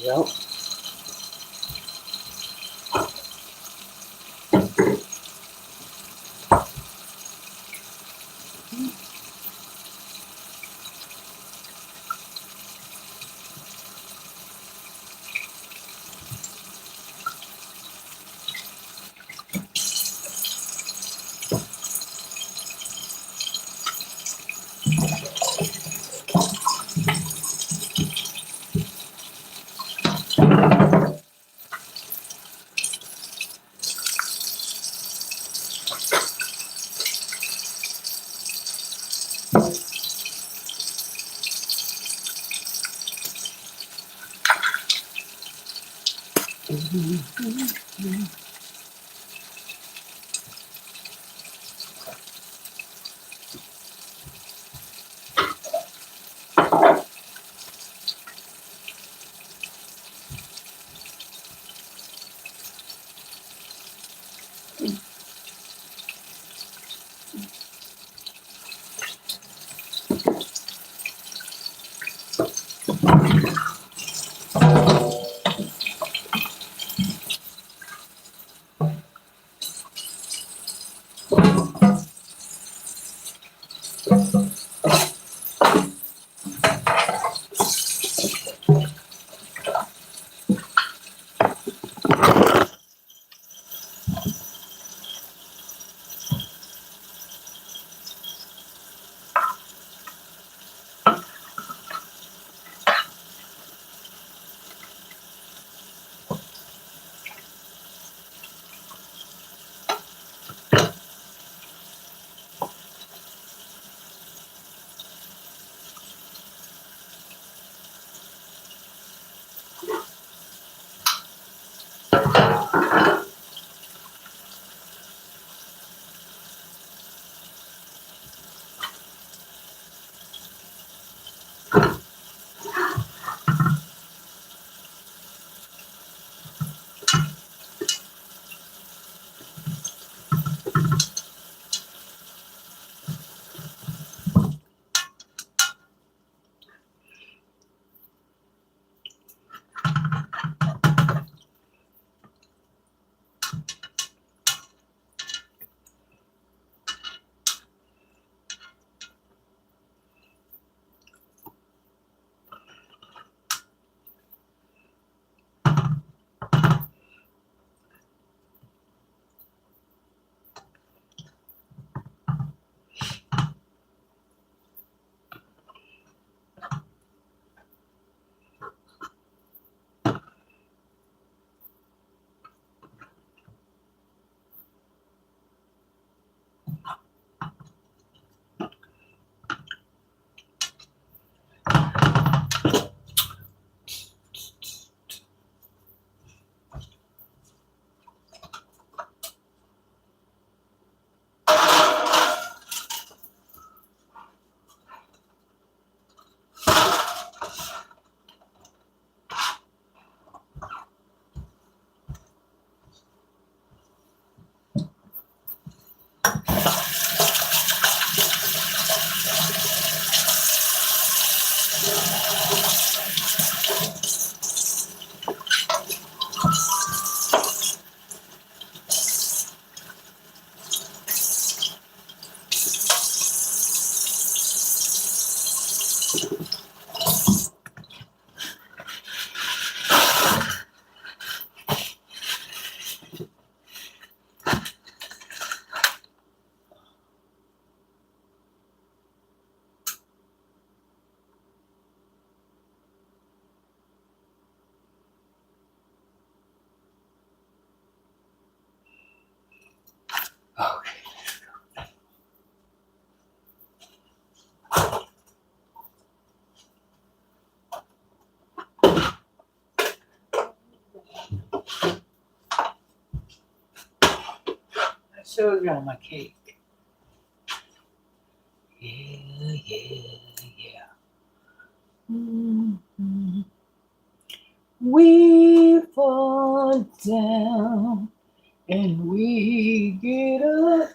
Well, sugar on my cake. Yeah, yeah, yeah. Mhm. We fall down and we get up.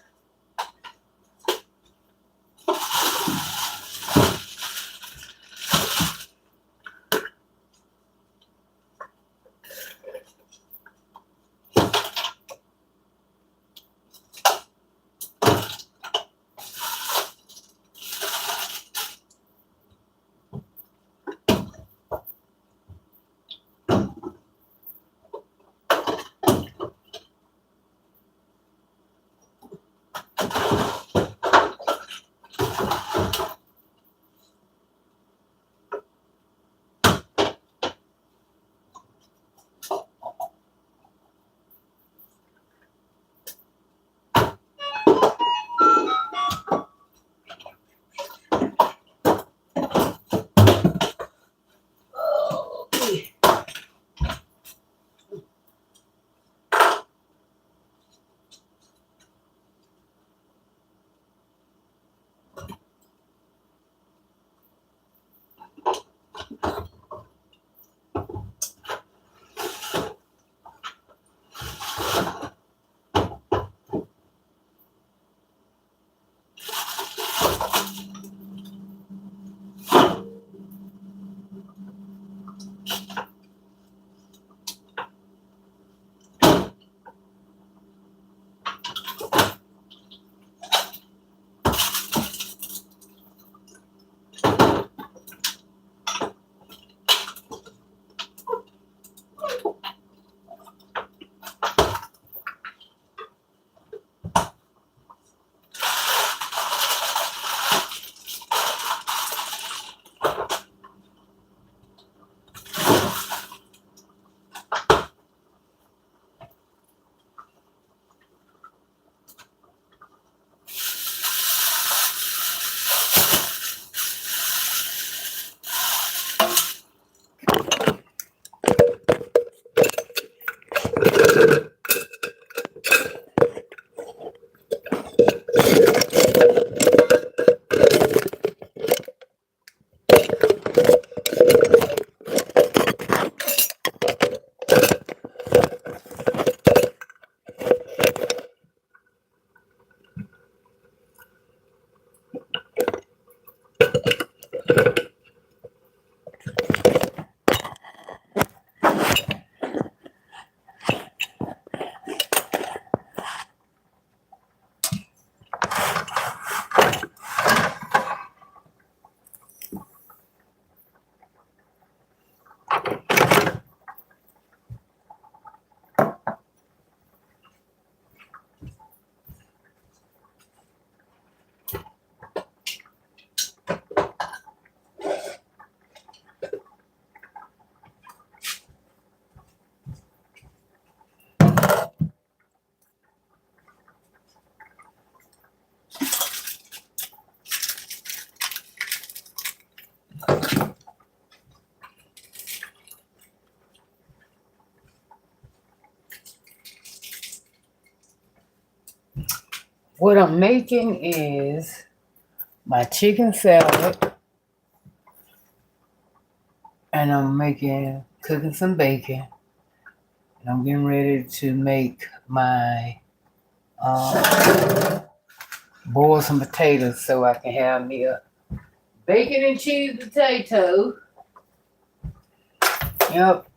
What I'm making is my chicken salad, and I'm cooking some bacon, and I'm getting ready to make my boil some potatoes so I can have me a bacon and cheese potato. Yep,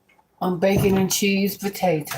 I'm bacon and cheese potato.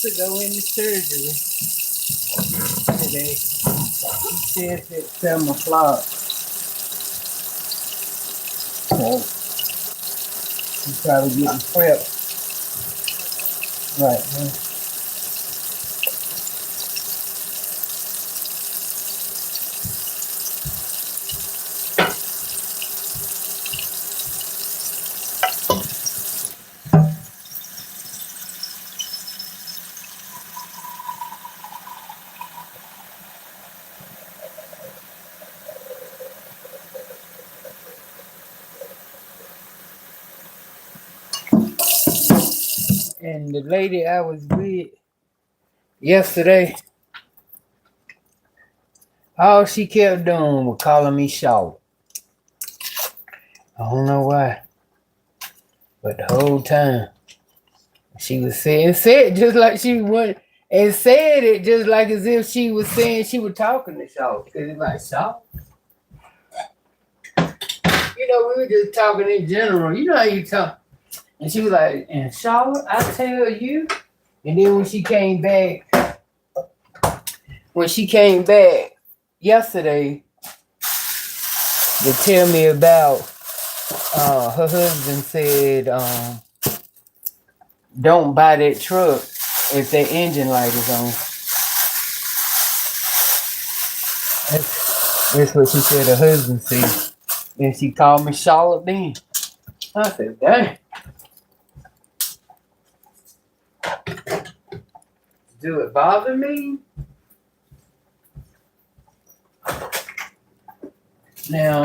to go into surgery today. She says at 7 o'clock. So she's probably getting prepped right now. And the lady I was with yesterday, all she kept doing was calling me short. I don't know why, but the whole time she was saying, said just like she went and said it just like as if she was saying she was talking to Shaw. Cause it's like Shaw. You know, we were just talking in general. You know how you talk. And she was like, and Shaw, I tell you. And then when she came back yesterday to tell me about her husband said, don't buy that truck if that engine light is on. That's what she said her husband said. And she called me Charlotte then. I said, dang. Do it bother me? Now,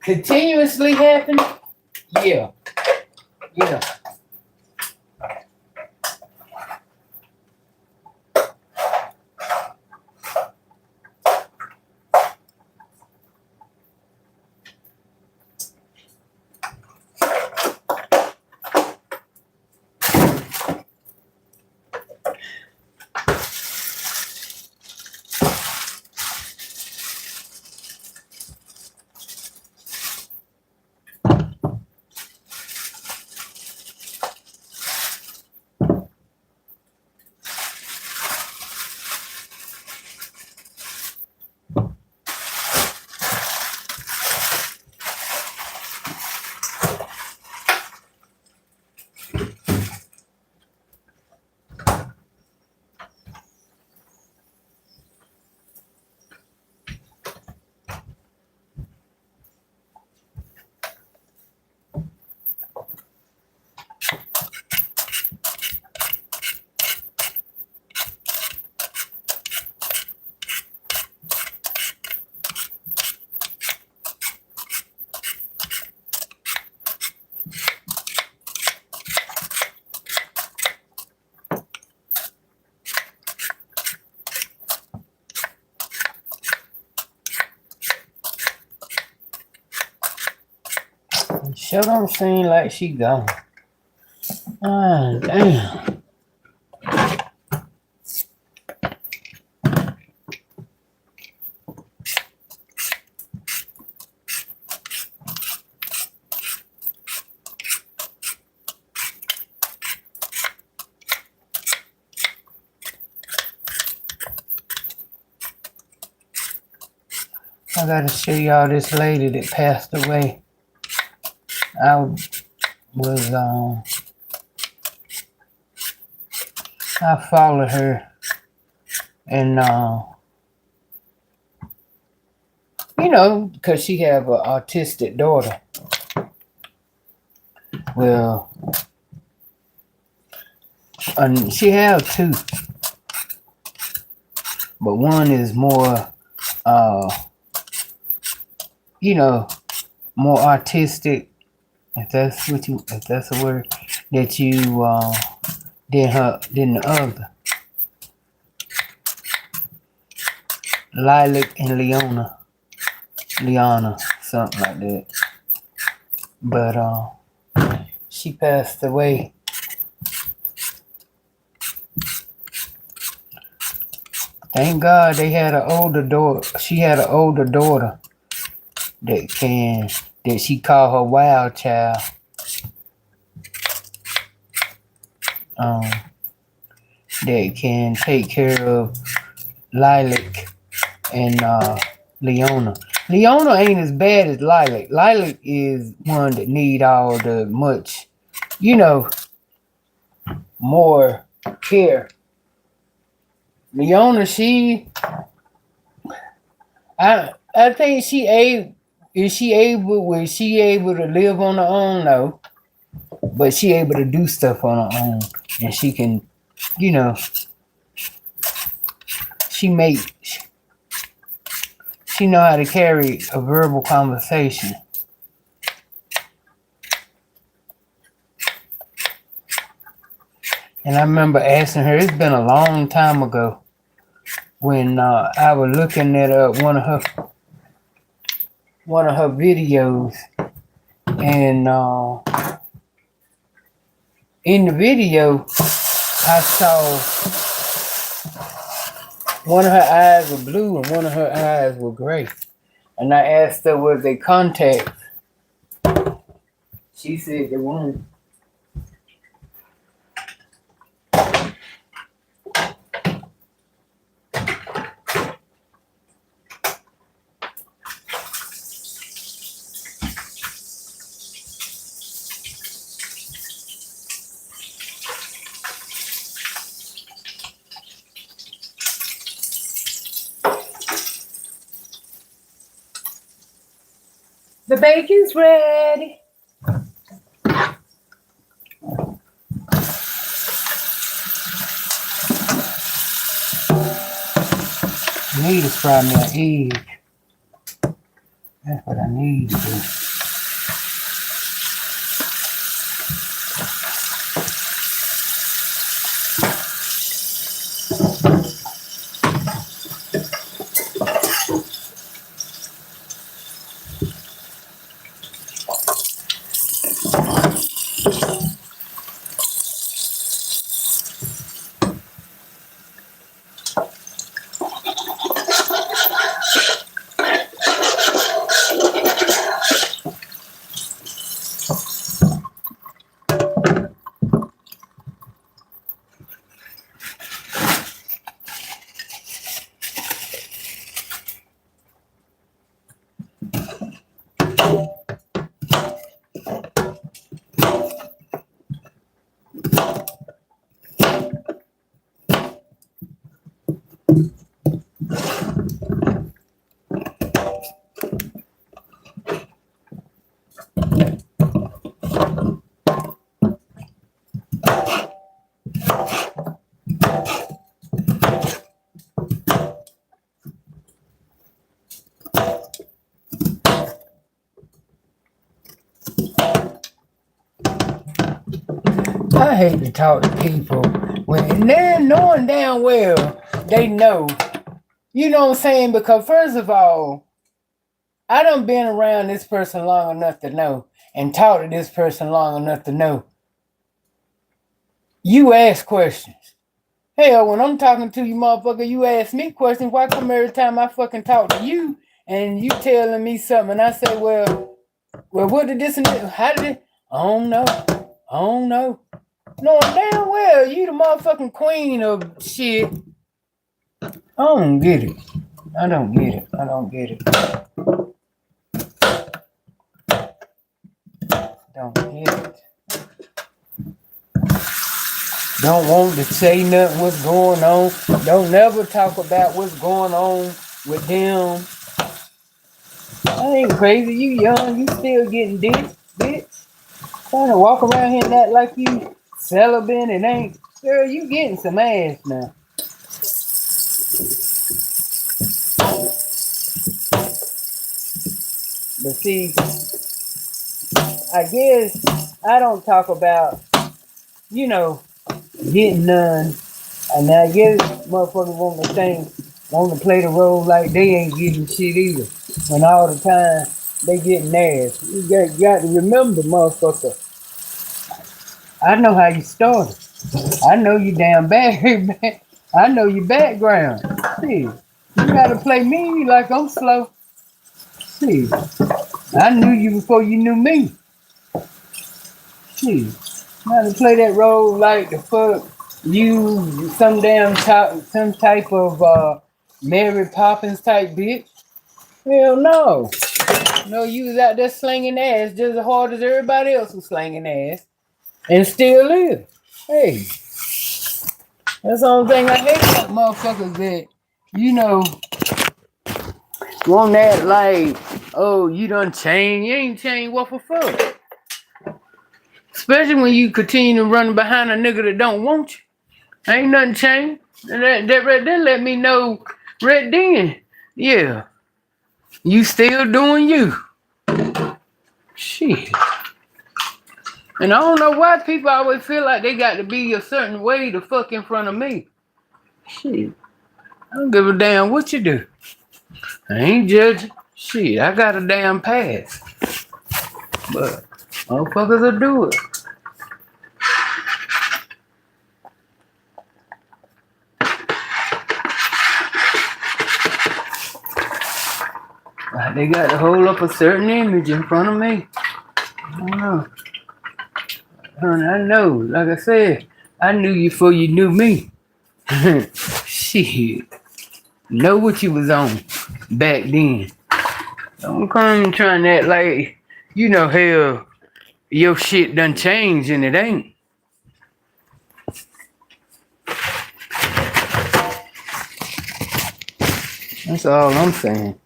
continuously happen? Yeah. Yeah. Sure don't seem like she gone. Ah, damn. I gotta show y'all this lady that passed away. I was I followed her and you know, because she have an autistic daughter. Well, she have two, but one is more you know, more artistic, if that's a word, that you than the other. Lilac and Liana, something like that. But she passed away. Thank God they had an older daughter. She had an older daughter that she called her wild child. that can take care of Lilac and Leona. Leona ain't as bad as Lilac. Lilac is one that need all the much, you know, more care. Leona, I think is she able to live on her own? No, but she able to do stuff on her own, and she can, you know, she make she know how to carry a verbal conversation. And I remember asking her, it's been a long time ago, when I was looking at one of her videos, and in the video I saw one of her eyes were blue and one of her eyes were gray. And I asked her, was they contacts? She said they weren't. The bacon's ready. I need to fry me an egg. That's what I need to do. I hate to talk to people when they're knowing damn well they know. You know what I'm saying? Because first of all, I done been around this person long enough to know and talk to this person long enough to know. You ask questions. Hell, when I'm talking to you, motherfucker, you ask me questions. Why come every time I fucking talk to you and you telling me something and I say, well, what did this and that? How did it? I don't know. I don't know. No, damn well, you the motherfucking queen of shit. I don't get it. I don't get it. I don't get it. Don't get it. Don't want to say nothing what's going on. Don't never talk about what's going on with them. I ain't crazy. You young. You still getting this, bitch. Trying to walk around here and act like you celibate and ain't. Girl, you getting some ass now. But see, I guess I don't talk about, you know, getting none. And I guess motherfuckers want to play the role like they ain't getting shit either. And all the time they getting ass. You got to remember, motherfucker. I know how you started. I know you damn bad. I know your background. See, you gotta play me like I'm slow. See, I knew you before you knew me. See, you gotta play that role like the fuck. You some type of Mary Poppins type bitch? Hell no. No, you was out there slinging ass just as hard as everybody else was slinging ass. And still is. Hey, that's the only thing I hate about motherfuckers that, you know, want that like, oh, you done changed. You ain't changed what for fuck. Especially when you continue to run behind a nigga that don't want you. Ain't nothing changed. That right there let me know right then. Yeah, you still doing you. Shit. And I don't know why people always feel like they got to be a certain way to fuck in front of me. Shit. I don't give a damn what you do. I ain't judging. Shit, I got a damn pass. But motherfuckers will do it. Like they got to hold up a certain image in front of me. I don't know. Honey, I know. Like I said, I knew you before you knew me. Shit. Know what you was on back then. Don't come trying to act like, you know, hell, your shit done changed and it ain't. That's all I'm saying.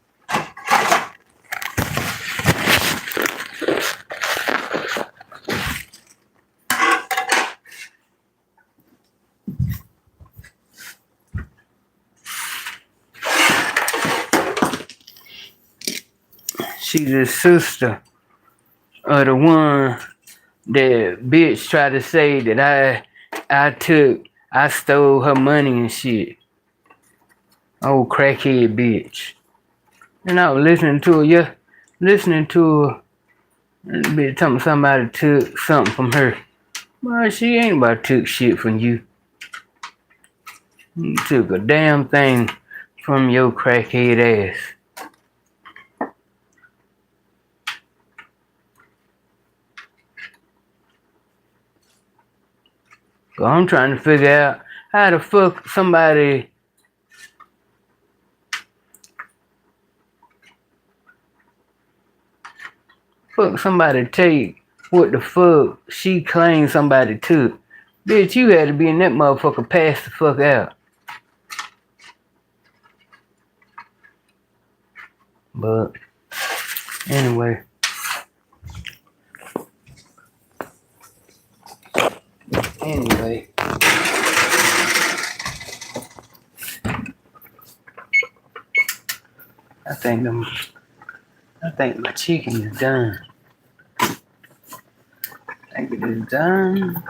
She's the sister of the one that bitch tried to say that I stole her money and shit. Old crackhead bitch. And I was listening to her, yeah, listening to her, and the bitch telling me somebody took something from her. Well, she ain't about to took shit from you. You took a damn thing from your crackhead ass. So I'm trying to figure out how the fuck somebody take what the fuck she claimed somebody took. Bitch, you had to be in that motherfucker pass the fuck out. But anyway. I think my chicken is done. I think it is done.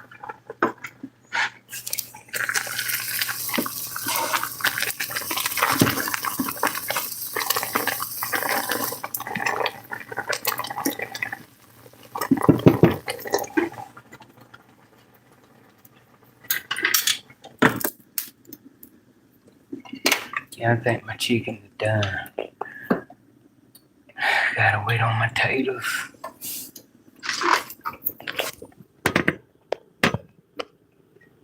Yeah, I think my chicken is done. Gotta wait on my taters.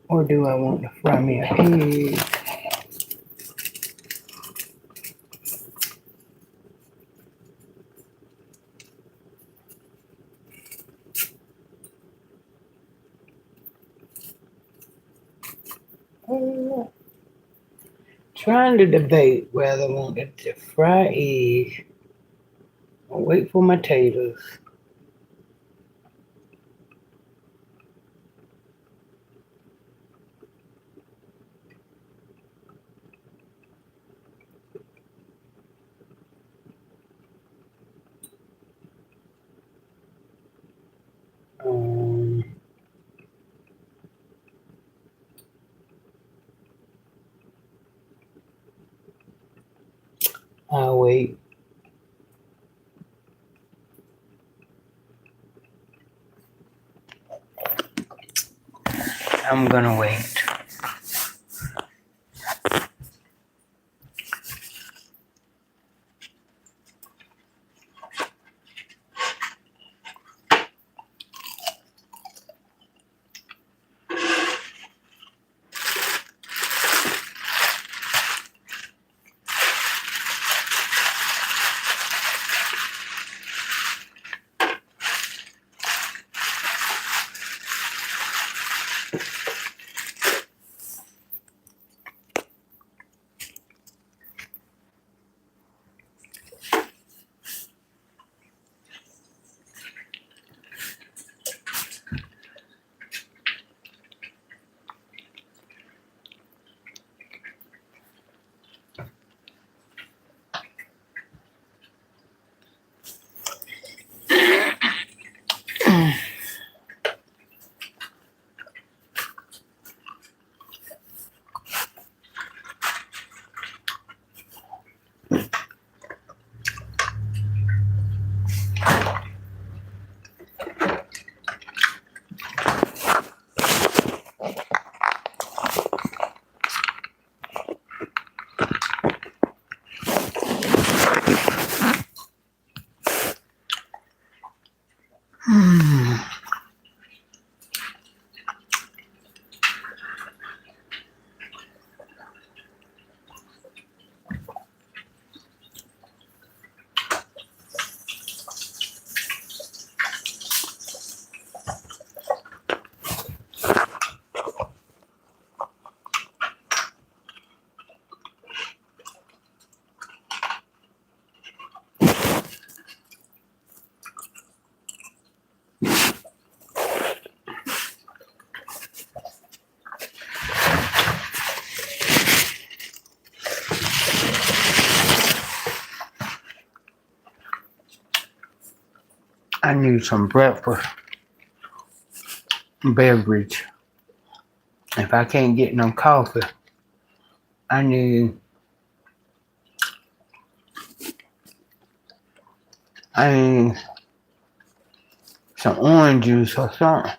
Or do I want to fry me a egg? Trying to debate whether I want to fry egg or wait for my taters. I'll wait. I'm gonna wait. I need some breakfast beverage. If I can't get no coffee, I need I need some orange juice or something.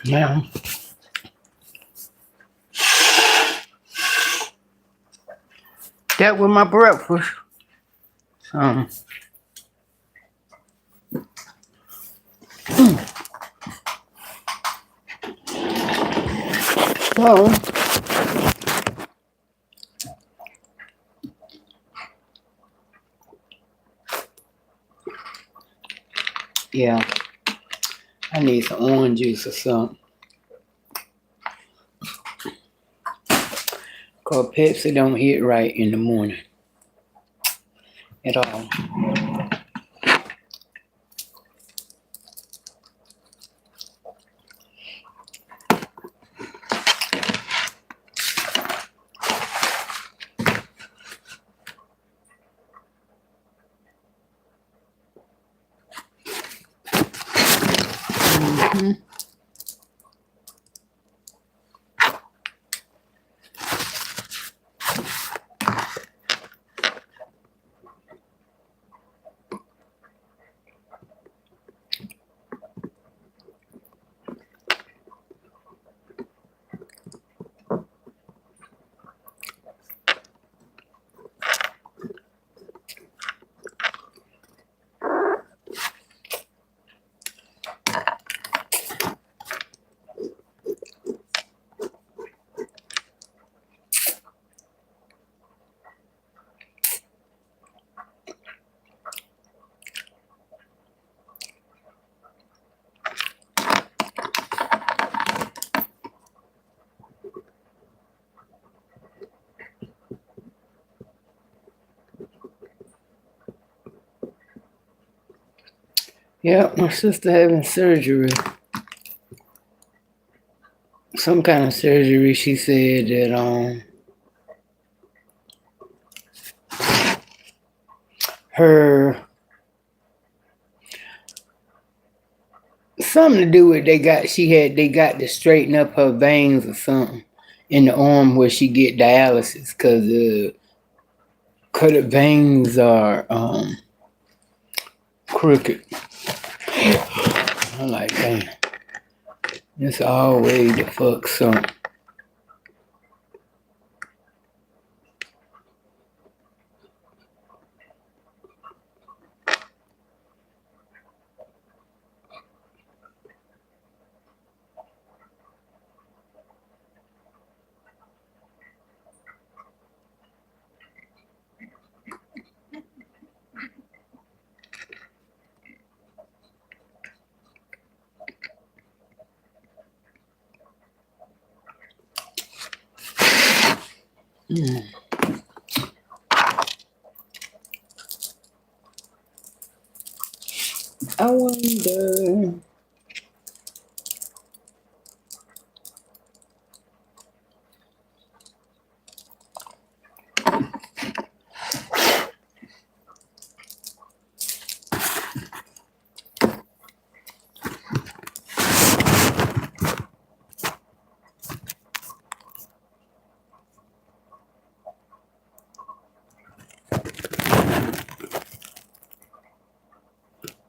Yeah. That was my breakfast. Um, so, yeah, I need some orange juice or something. Cause Pepsi don't hit right in the morning at all. Mm-hmm. Yeah, my sister having surgery. Some kind of surgery. She said that her something to do with they got to straighten up her veins or something in the arm where she get dialysis because the veins are crooked. I'm like, damn, it's always the fuck something. Mm. I wonder.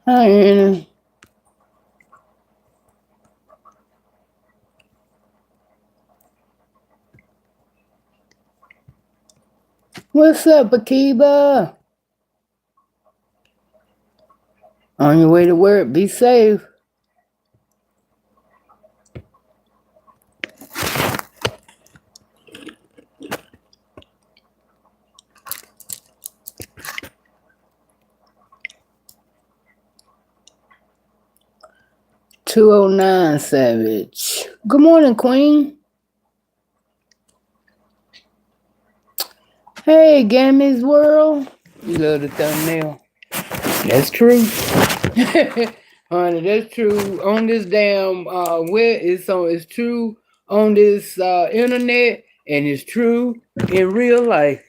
Hi, Anna. What's up, Akiba? On your way to work, be safe. $209 Savage. Good morning, Queen. Hey, Gammy's World. You love the thumbnail. That's true. Honey, that's true. On this damn it's true on this internet, and it's true in real life.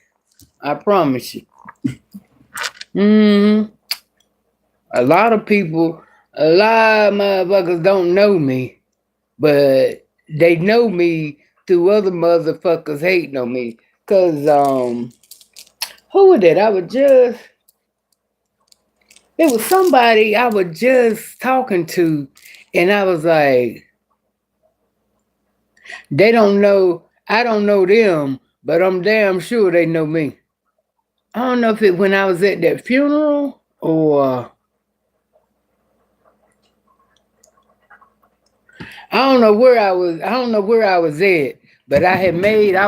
I promise you. Hmm. A lot of motherfuckers don't know me, but they know me through other motherfuckers hating on me. Cause who was that? It was somebody I was just talking to, and I was like, they don't know, I don't know them, but I'm damn sure they know me. I don't know if it when I was at that funeral or I don't know where I was at, but I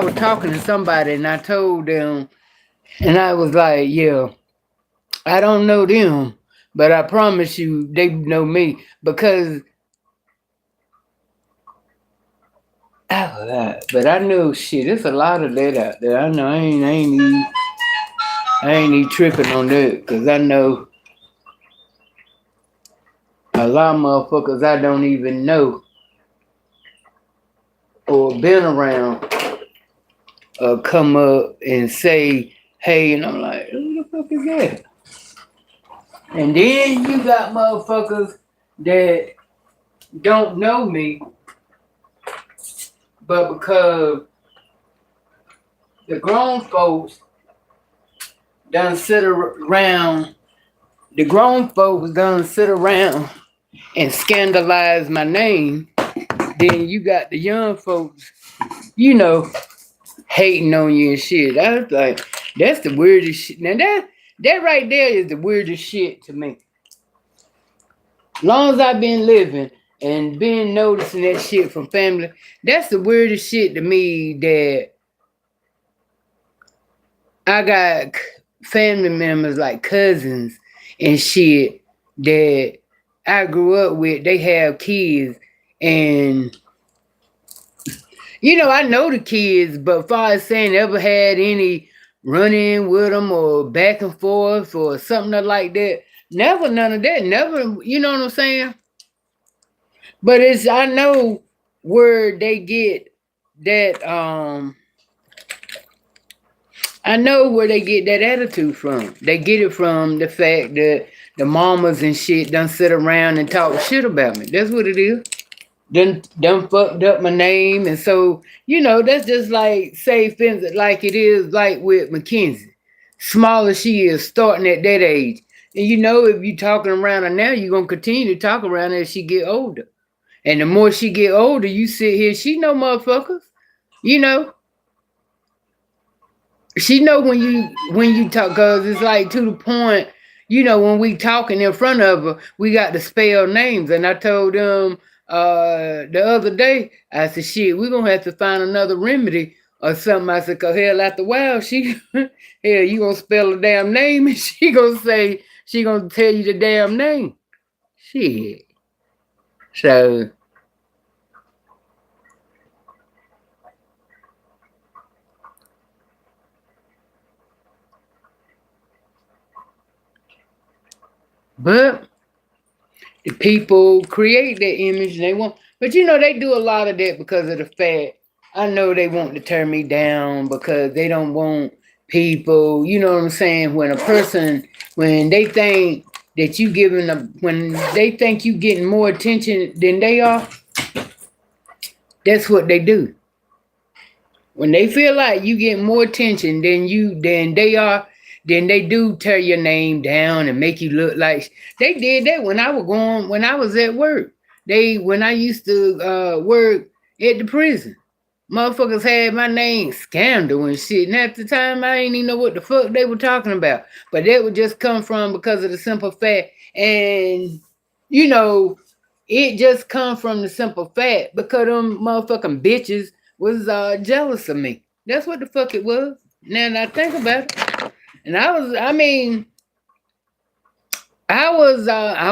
was talking to somebody and I told them, and I was like, yeah, I don't know them, but I promise you they know me because but I know shit. There's a lot of that out there. I know I ain't even tripping on that because I know a lot of motherfuckers I don't even know or been around come up and say, hey, and I'm like, who the fuck is that? And then you got motherfuckers that don't know me, but because the grown folks done sit around, the grown folks done sit around and scandalize my name, then you got the young folks, you know, hating on you and shit. I was like, that's the weirdest shit. Now that right there is the weirdest shit to me. Long as I've been living and been noticing that shit from family, that's the weirdest shit to me that I got family members like cousins and shit that I grew up with. They have kids and I know the kids, but far as saying ever had any run in with them or back and forth or something like that, Never none of that. Never, you know what I'm saying? But I know where they get that I know where they get that attitude from. They get it from the fact that the mamas and shit done sit around and talk shit about me. That's what it is. Done fucked up my name. And so, that's just like say things like it is like with Mackenzie. Small as she is, starting at that age. And if you talking around her now, you're gonna continue to talk around her as she get older. And the more she get older, you sit here, she know motherfuckers. You know, she know when you talk, cause it's like to the point. When we talking in front of her, we got to spell names, and I told them the other day, I said, shit, we're gonna have to find another remedy or something. I said, cause hell, after a while, she hell, you gonna spell a damn name, and she gonna tell you the damn name. Shit. So. But the people create that image and they want, but they do a lot of that because of the fact I know they want to turn me down because they don't want people, you know what I'm saying? When they think that when they think you getting more attention than they are, that's what they do. When they feel like you get more attention than they are, then they do tear your name down and make you look like they did that when I was at work. When I used to work at the prison. Motherfuckers had my name scandal and shit. And at the time I didn't even know what the fuck they were talking about. But that would just come from because of the simple fact. And you know, it just come from the simple fact because them motherfucking bitches was jealous of me. That's what the fuck it was. Now that I think about it. And I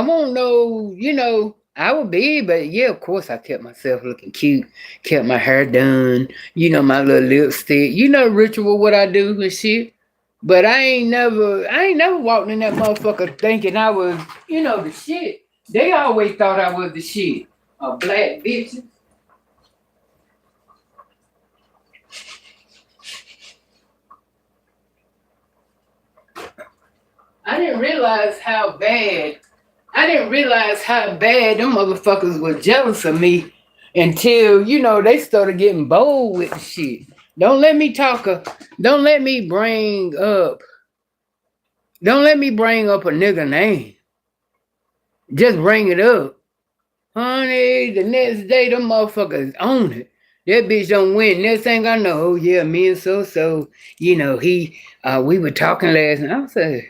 won't know, I would be, but yeah, of course I kept myself looking cute, kept my hair done, my little lipstick, ritual what I do and shit. But I ain't never walked in that motherfucker thinking I was, the shit. They always thought I was the shit. A black bitch. I didn't realize how bad them motherfuckers were jealous of me until, they started getting bold with the shit. Don't let me talk don't let me bring up a nigga name. Just bring it up. Honey, the next day them motherfuckers own it. That bitch don't win. Next thing I know, oh yeah, me and so, we were talking last night. I said,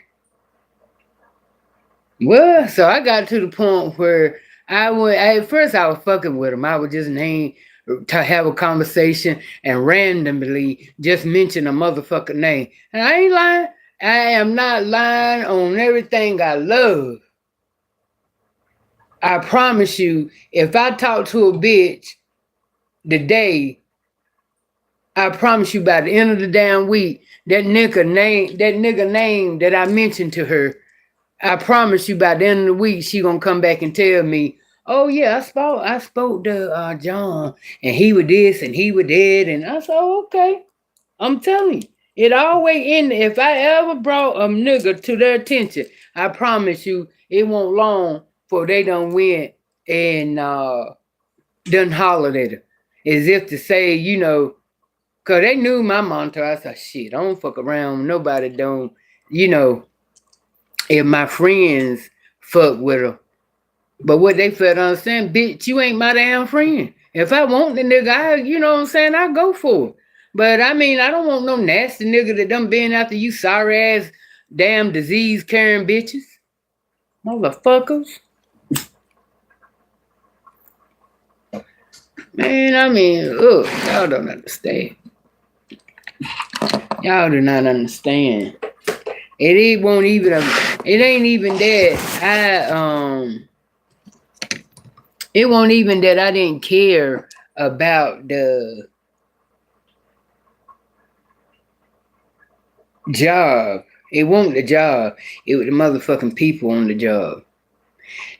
well, so I got to the point where at first I was fucking with him. I would just name to have a conversation and randomly just mention a motherfucking name. And I ain't lying. I am not lying on everything I love. I promise you, if I talk to a bitch today, I promise you by the end of the damn week, that nigga name that I mentioned to her, I promise you by the end of the week, she gonna come back and tell me, oh yeah, I spoke to John and he was this and he was that. And I said, oh, okay. I'm telling you, it always end. If I ever brought a nigga to their attention, I promise you, it won't long for they done went and done hollered at her. As if to say, cause they knew my monitor. I said, shit, I don't fuck around with nobody don't, if my friends fuck with her. But what they fail to understand, bitch, you ain't my damn friend. If I want the nigga, you know what I'm saying, I go for it. But I don't want no nasty nigga that done been after you sorry ass damn disease carrying bitches. Motherfuckers. Man, look, y'all don't understand. Y'all do not understand. It ain't even that it won't even that I didn't care about the job. It wasn't the job. It was the motherfucking people on the job.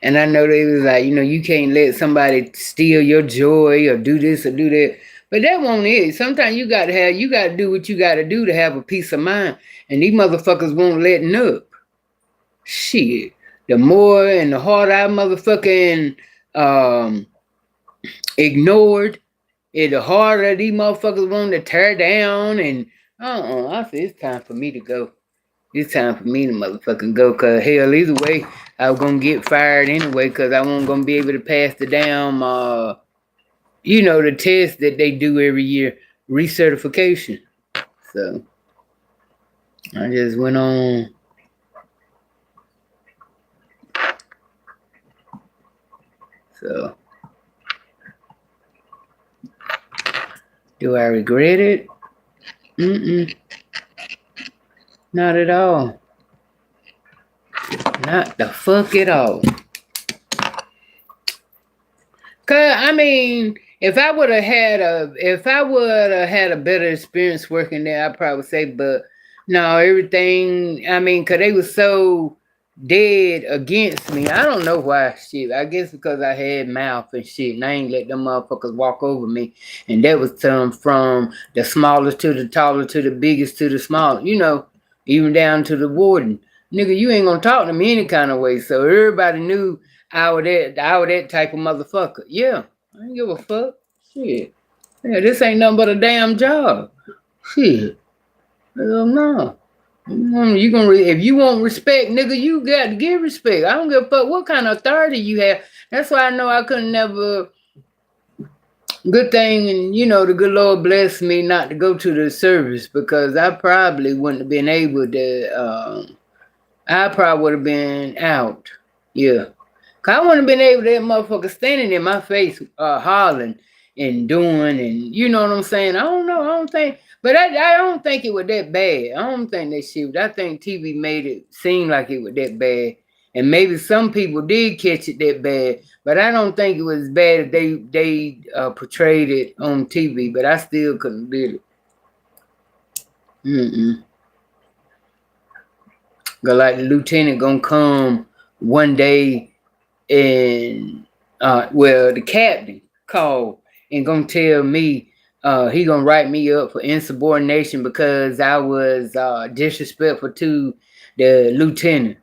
And I know they was like, you can't let somebody steal your joy or do this or do that. But that won't it. Sometimes you gotta do what you gotta do to have a peace of mind. And these motherfuckers won't letting up. Shit. The more and the harder I motherfucking ignored, the harder these motherfuckers want to tear down. And I said it's time for me to go. It's time for me to motherfucking go, cause hell, either way, I was gonna get fired anyway, cause I wasn't gonna be able to pass the damn, the test that they do every year, recertification. So I just went on. So do I regret it? Not at all. Not the fuck at all. Cause I mean, if I would have had a better experience working there, I'd probably say, but no, everything. I mean, cause they was so dead against me. I don't know why. Shit, I guess because I had mouth and shit, and I ain't let them motherfuckers walk over me. And that was from the smallest to the tallest to the biggest to the smallest. Even down to the warden. Nigga, you ain't gonna talk to me any kind of way. So everybody knew I was that type of motherfucker. Yeah, I ain't give a fuck. Shit. Yeah, this ain't nothing but a damn job. Shit. Hell no. You gonna if you want respect, nigga, you got to give respect. I don't give a fuck what kind of authority you have. That's why I know I couldn't never. Good thing, and the good Lord blessed me not to go to the service, because I probably wouldn't have been able to. I probably would have been out. Yeah. Cause I wouldn't have been able to that motherfucker standing in my face, hollering and doing, and you know what I'm saying? I don't know. I don't think, but I don't think it was that bad. I don't think that shit. I think TV made it seem like it was that bad, and maybe some people did catch it that bad, but I don't think it was as bad as they portrayed it on TV. But I still couldn't do it. Cause like the lieutenant gonna come one day, and the captain called and gonna tell me he gonna write me up for insubordination because I was disrespectful to the lieutenant.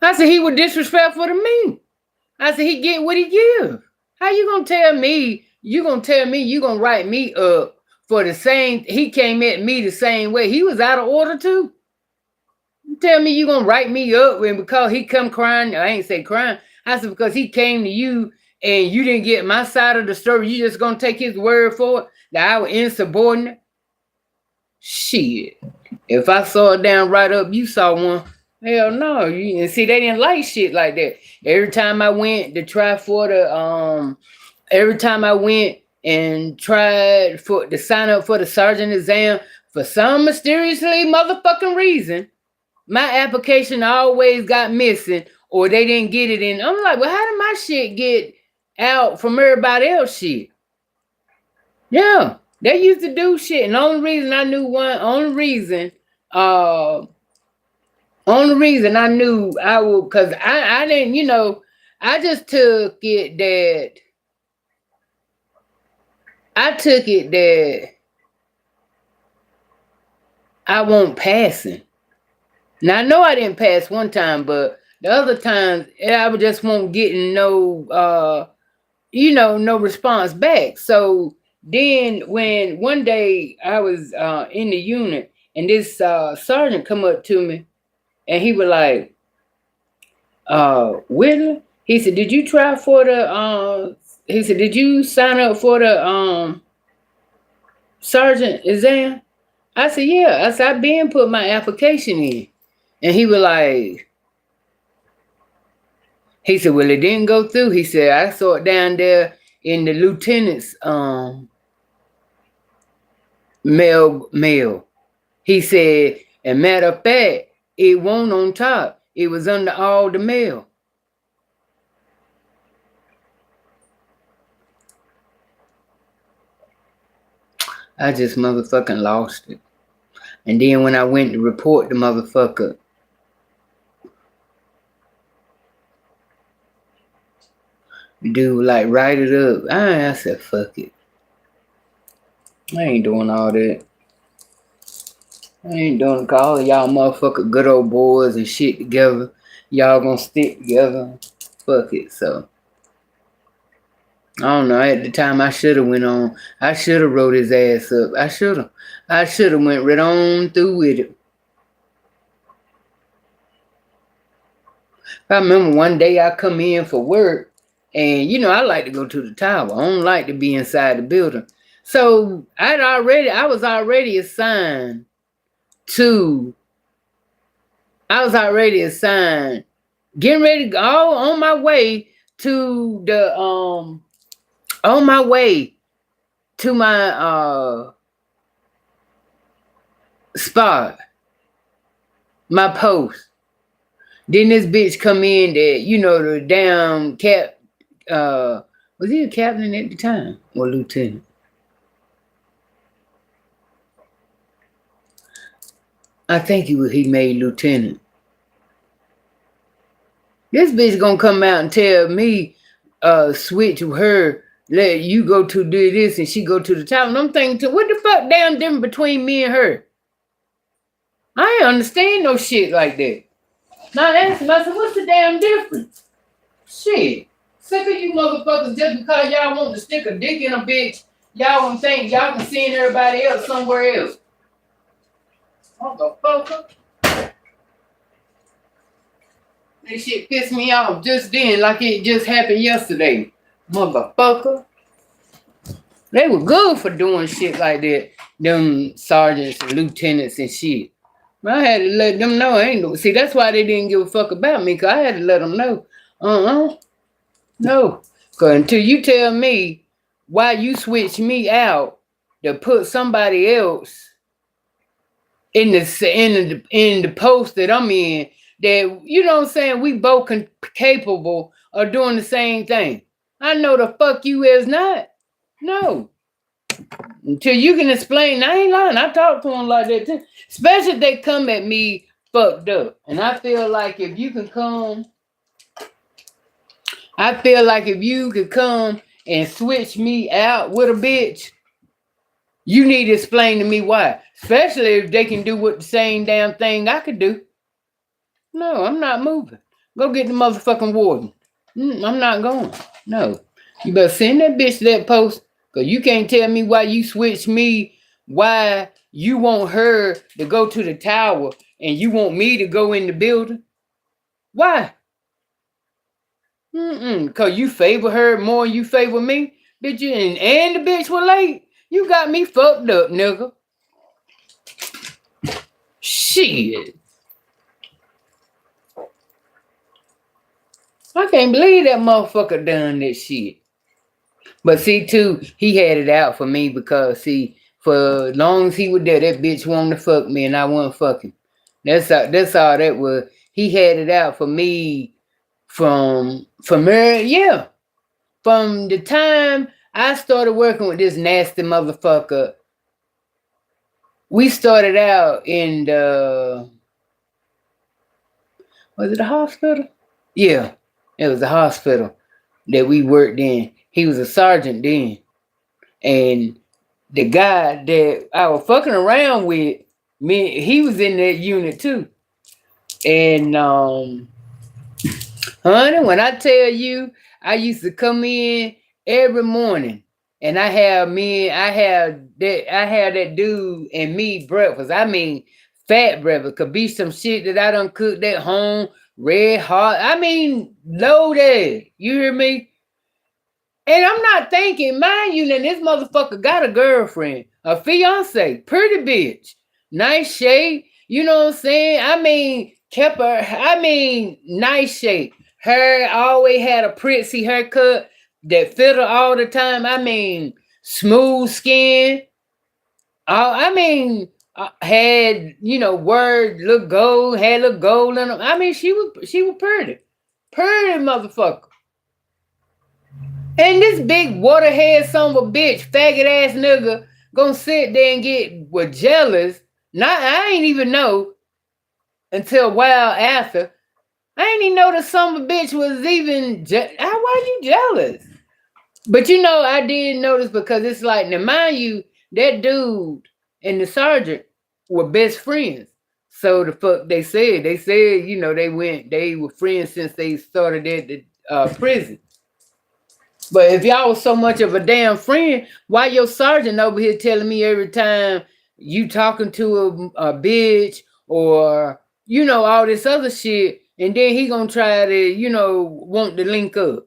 I said he was disrespectful to me. I said he get what he give. How you gonna tell me you gonna write me up for the same? He came at me the same way. He was out of order too. You tell me you gonna write me up when because he come crying? I ain't say crying. I said because he came to you and you didn't get my side of the story. You just gonna take his word for it that I was insubordinate? Shit. If I saw it down right up, you saw one. Hell no. And see, they didn't like shit like that. Every time I went to try for the every time I went and tried for to sign up for the sergeant exam, for some mysteriously motherfucking reason, my application always got missing or they didn't get it in. I'm like, well, how did my shit get out from everybody else shit? Yeah, they used to do shit. And the only reason I knew only reason I knew I would, because I didn't, I just took it that I won't passing. Now I know I didn't pass one time, but the other times I just won't getting no no response back. So then when one day I was in the unit and this sergeant come up to me and he was like, Whitler, he said, did you try for the he said, did you sign up for the sergeant exam? I said, yeah. I said, I been put my application in. And he was like, he said, well, it didn't go through. He said, I saw it down there in the lieutenant's mail. He said, and matter of fact, it won't on top. It was under all the mail. I just motherfucking lost it. And then when I went to report the motherfucker, dude like write it up. I said fuck it. I ain't doing all that. I ain't doing all of y'all motherfucker good old boys and shit together. Y'all gonna stick together. Fuck it. So I don't know. At the time I should have went on. I should have wrote his ass up. I should have went right on through with it. I remember one day I come in for work, and I like to go to the tower. I don't like to be inside the building. So I was already assigned to. I was already assigned, getting ready to go on my way to the on my way to my spot, my post. Then this bitch come in that, the damn cap, was he a captain at the time or lieutenant? I think he made lieutenant. This bitch gonna come out and tell me, switch with her, let you go to do this and she go to the top. And I'm thinking, what the fuck damn difference between me and her? I ain't understand no shit like that. Now that's myself, what's the damn difference? Shit. Sick of you motherfuckers just because y'all want to stick a dick in a bitch. Y'all don't think y'all can send everybody else somewhere else. Motherfucker. This shit pissed me off just then like it just happened yesterday. Motherfucker. They were good for doing shit like that. Them sergeants and lieutenants and shit. I had to let them know. See, that's why they didn't give a fuck about me, because I had to let them know. No. Because until you tell me why you switched me out to put somebody else in the post that I'm in, that, you know what I'm saying, we both capable of doing the same thing. I know the fuck you is not. No. Until you can explain, I ain't lying. I talk to them like that too. Especially if they come at me fucked up. And I feel like if you could come and switch me out with a bitch, you need to explain to me why. Especially if they can do what the same damn thing I could do. No, I'm not moving. Go get the motherfucking warden. I'm not going. No. You better send that bitch to that post. Because you can't tell me why you switched me, why you want her to go to the tower and you want me to go in the building. Why? Because you favor her more than you favor me? Bitch, and the bitch was late? You got me fucked up, nigga. Shit. I can't believe that motherfucker done that shit. But see, too, he had it out for me because, see, for as long as he was there, that bitch wanted to fuck me and I wasn't fucking. That's all that was. He had it out for me from her, yeah. From the time I started working with this nasty motherfucker, we started out in was it a hospital? Yeah, it was a hospital that we worked in. He was a sergeant then. And the guy that I was fucking around with, he was in that unit too. And honey, when I tell you, I used to come in every morning and I had that dude and me breakfast. I mean, fat breakfast. Could be some shit that I done cooked at home, red hot. I mean, loaded. You hear me? And I'm not thinking, mind you, that this motherfucker got a girlfriend, a fiance, pretty bitch, nice shape. You know what I'm saying? I mean, nice shape. Her always had a pretty haircut that fit her all the time. I mean, smooth skin. Had, look gold, had look gold in them. I mean, she was pretty. Pretty motherfucker. And this big waterhead son of a bitch, faggot ass nigga, gonna sit there and get jealous Not I ain't even know until a while after. I ain't even know the son of a bitch was even. Why you jealous? But I did notice because it's like now, mind you, that dude and the sergeant were best friends. So the fuck they said they were friends since they started at the prison. But if y'all was so much of a damn friend, why your sergeant over here telling me every time you talking to a bitch or all this other shit, and then he gonna try to want to link up?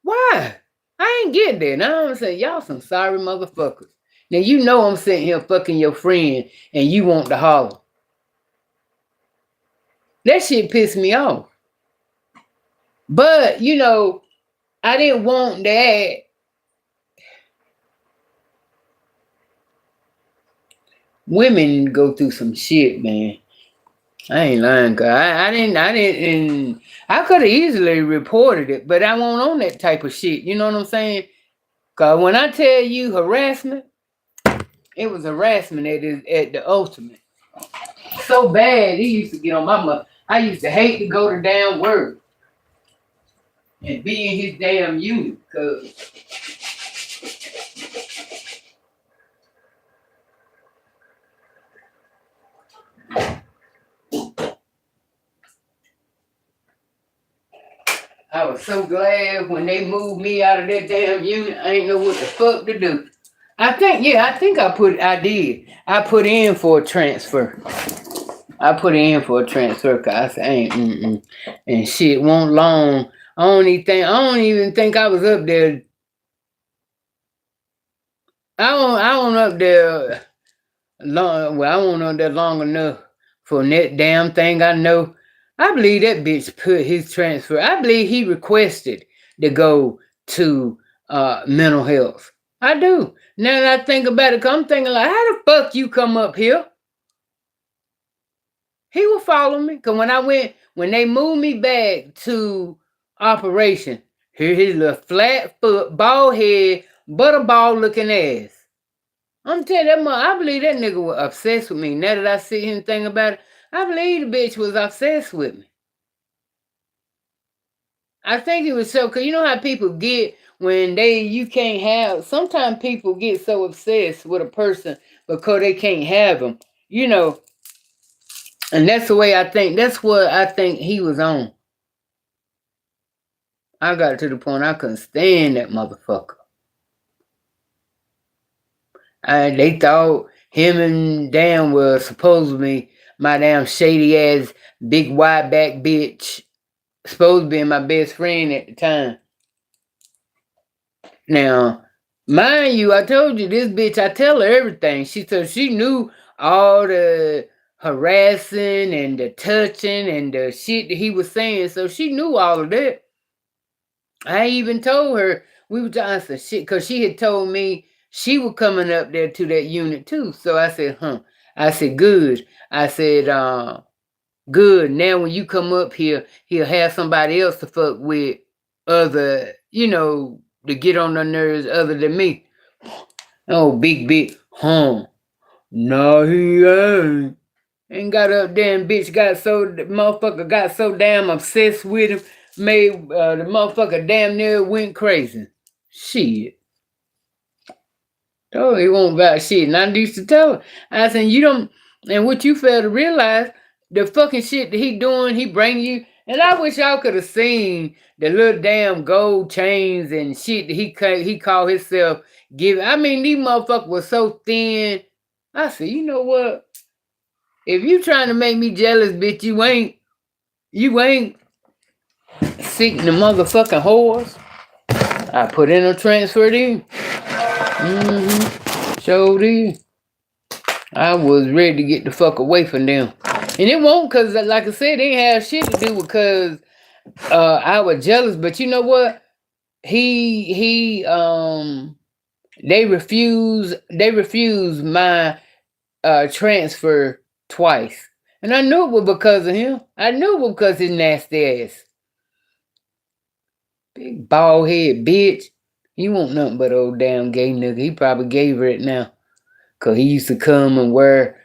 Why? I ain't getting there. Now I'm saying y'all some sorry motherfuckers. Now I'm sitting here fucking your friend and you want to holler. That shit pissed me off. But I didn't want that. Women go through some shit, man. I ain't lying, cause I didn't, I could have easily reported it, but I won't on that type of shit. You know what I'm saying? Cause when I tell you harassment, it was harassment at the ultimate. So bad, he used to get on my mother. I used to hate to go to damn work and be in his damn unit, cause I was so glad when they moved me out of that damn unit. I ain't know what the fuck to do. I think I did. I put in for a transfer. Cause I said, and shit won't long. I don't even think I was up there. I won't up there long. Well, I won't up there long enough for that damn thing. I know. I believe that bitch put his transfer. I believe he requested to go to mental health. I do. Now that I think about it, I'm thinking like, how the fuck you come up here? He will follow me. Cause when they moved me back to operation, here his little flat foot, bald head, butterball looking ass. I'm telling you, I believe that nigga was obsessed with me. Now that I see him think about it, I believe the bitch was obsessed with me. I think it was so, cause you know how people get when you can't have. Sometimes people get so obsessed with a person because they can't have them. You know, and that's the way I think. That's what I think he was on. I got to the point I couldn't stand that motherfucker. They thought him and Dan were supposedly my damn shady ass big wide back bitch. Supposed to be my best friend at the time. Now, mind you, I told you this bitch, I tell her everything. She knew all the harassing and the touching and the shit that he was saying. So she knew all of that. I even told her we were talking some shit because she had told me she was coming up there to that unit too. So I said, I said, good. I said, good. Now when you come up here, he'll have somebody else to fuck with other, to get on their nerves other than me. Oh, big, no, he ain't. And got up there and bitch the motherfucker got so damn obsessed with him, made the motherfucker damn near went crazy. Shit. Oh, he won't about shit. And I used to tell her, I said, you don't, and what you fail to realize, the fucking shit that he doing, he bring you, and I wish y'all could have seen the little damn gold chains and shit that he called himself giving. I mean, these motherfuckers was so thin. I said, you know what? If you trying to make me jealous, bitch, you ain't seeking the motherfucking whores. I put in a transfer in. Showed in. I was ready to get the fuck away from them. And it won't cause like I said, they ain't have shit to do because I was jealous. But you know what? They refused my transfer twice. And I knew it was because of him. I knew it was because of his nasty ass. Big bald head bitch. He want nothing but old damn gay nigga. He probably gave her it now. Cause he used to come and wear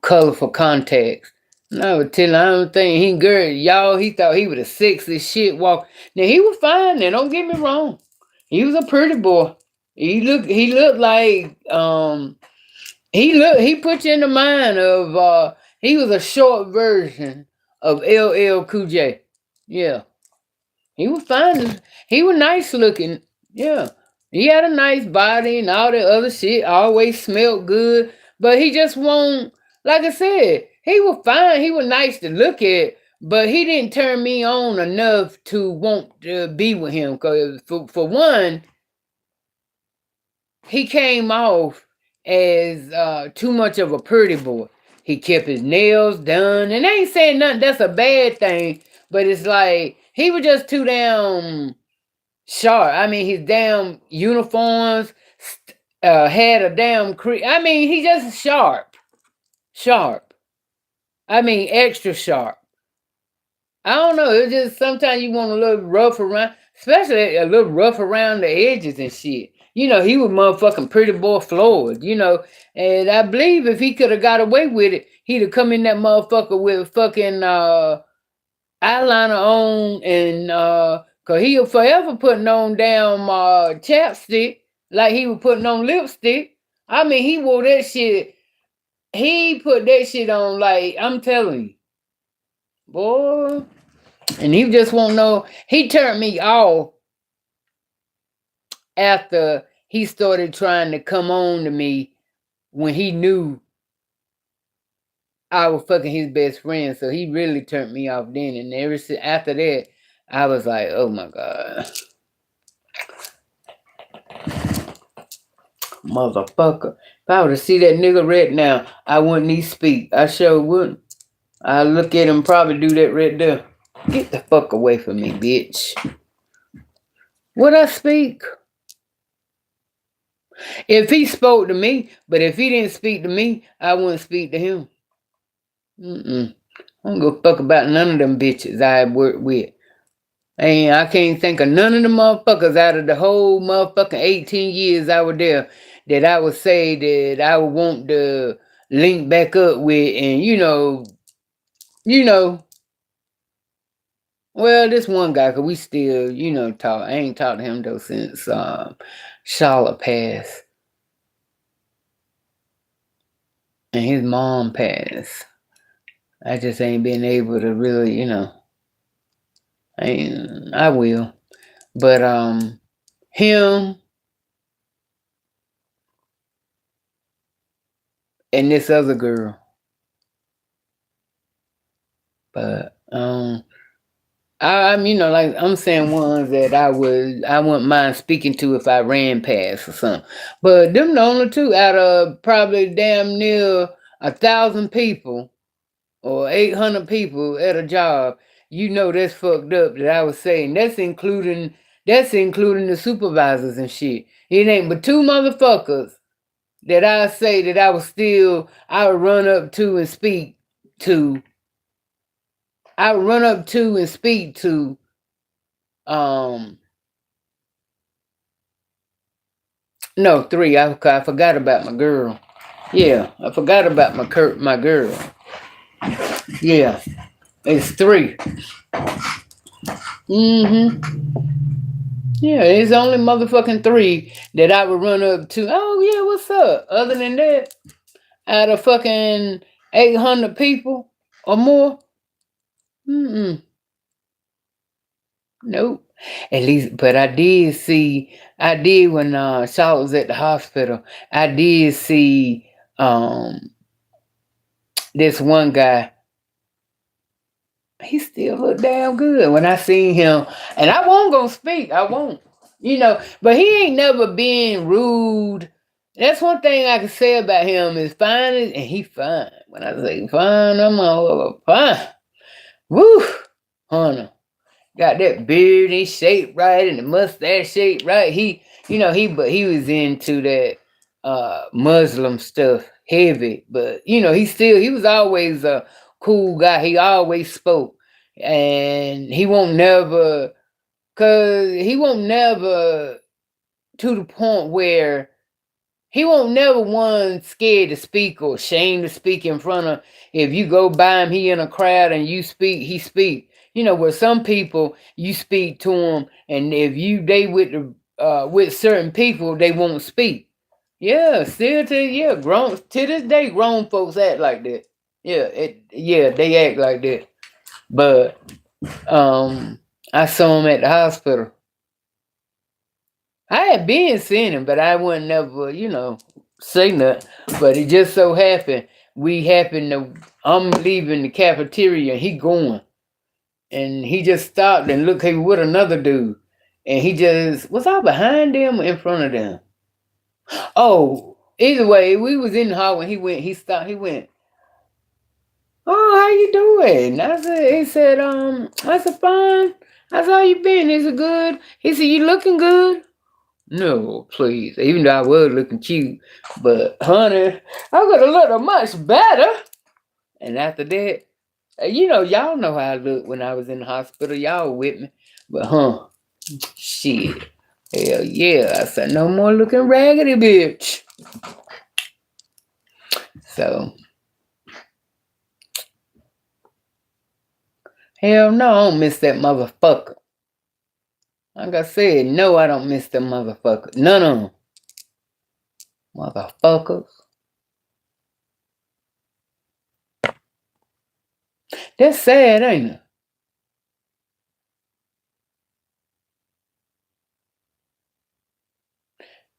colorful contacts. And I would tell him, I don't think he good. Y'all, he thought he was a sexy shit walk. Now he was fine, now don't get me wrong. He was a pretty boy. He looked like he put you in the mind of he was a short version of LL Cool J. Yeah. He was fine. He was nice looking. Yeah. He had a nice body and all that other shit. Always smelled good. But he just won't, like I said, he was fine. He was nice to look at. But he didn't turn me on enough to want to be with him. Because for one, he came off as too much of a pretty boy. He kept his nails done. And I ain't saying nothing that's a bad thing. But it's like, he was just too damn sharp. I mean, his damn uniforms had a damn I mean, he just sharp. Sharp. I mean, extra sharp. I don't know. It's just sometimes you want a little rough around, especially a little rough around the edges and shit. He was motherfucking pretty boy Floyd. And I believe if he could have got away with it, he'd have come in that motherfucker with fucking eyeliner on and cause he was forever putting on damn chapstick like he was putting on lipstick. I mean, he wore that shit. He put that shit on like I'm telling you, boy. And he just won't know. He turned me off after he started trying to come on to me when he knew I was fucking his best friend. So he really turned me off then. And ever since after that, I was like, oh my God. Motherfucker. If I were to see that nigga right now, I wouldn't even speak. I sure wouldn't. I look at him probably do that right there. Get the fuck away from me, bitch. Would I speak? If he spoke to me, but if he didn't speak to me, I wouldn't speak to him. I don't give a fuck about none of them bitches I worked with. I can't think of none of the motherfuckers out of the whole motherfucking 18 years I was there that I would say that I would want to link back up with and well, this one guy, cause we still, talk. I ain't talked to him though since Charlotte passed. And his mom passed. I just ain't been able to really, I will. But him and this other girl. But I'm like I'm saying ones that I wouldn't mind speaking to if I ran past or something. But them the only two out of probably damn near 1,000 people or 800 people at a job. That's fucked up that I was saying. That's including the supervisors and shit. It ain't but two motherfuckers that I say that I would run up to and speak to. I would run up to and speak to no, three. I forgot about my girl. Yeah, I forgot about my girl. Yeah, it's three. Yeah, it's only motherfucking three that I would run up to. Oh yeah, what's up? Other than that, out of fucking 800 people or more, nope. At least, but I did when Shaw was at the hospital. I did see this one guy. He still looked damn good when I seen him, and I won't go speak. I won't, But he ain't never been rude. That's one thing I can say about him is fine, and he fine. When I say fine, I'm all fine. Woo, honey. Got that beard in shape right and the mustache shape right. But he was into that Muslim stuff heavy. But he was always a cool guy. He always spoke. And he won't never to the point where He won't never one scared to speak or ashamed to speak in front of. If you go by him, he in a crowd and you speak, he speak. You know, where some people you speak to them, and if you they with certain people, they won't speak. Yeah, still to yeah, grown to this day, grown folks act like that. Yeah, they act like that. But I saw him at the hospital. I had been seeing him, but I wouldn't never, say nothing. But it just so happened we happened to. I'm leaving the cafeteria, and he going, and he just stopped and looked. He with another dude, and he just was I behind them or in front of them. Oh, either way, we was in the hall when he went. He stopped. He went. Oh, how you doing? I said. He said. I said fine. I said how you been? He said good. He said you looking good. No, please. Even though I was looking cute, but honey, I could have looked much better. And after that, y'all know how I looked when I was in the hospital. Y'all with me, but shit, hell yeah. I said no more looking raggedy, bitch. So hell no, I don't miss that motherfucker. Like I said, no, I don't miss them motherfuckers. None of them, motherfuckers. That's sad, ain't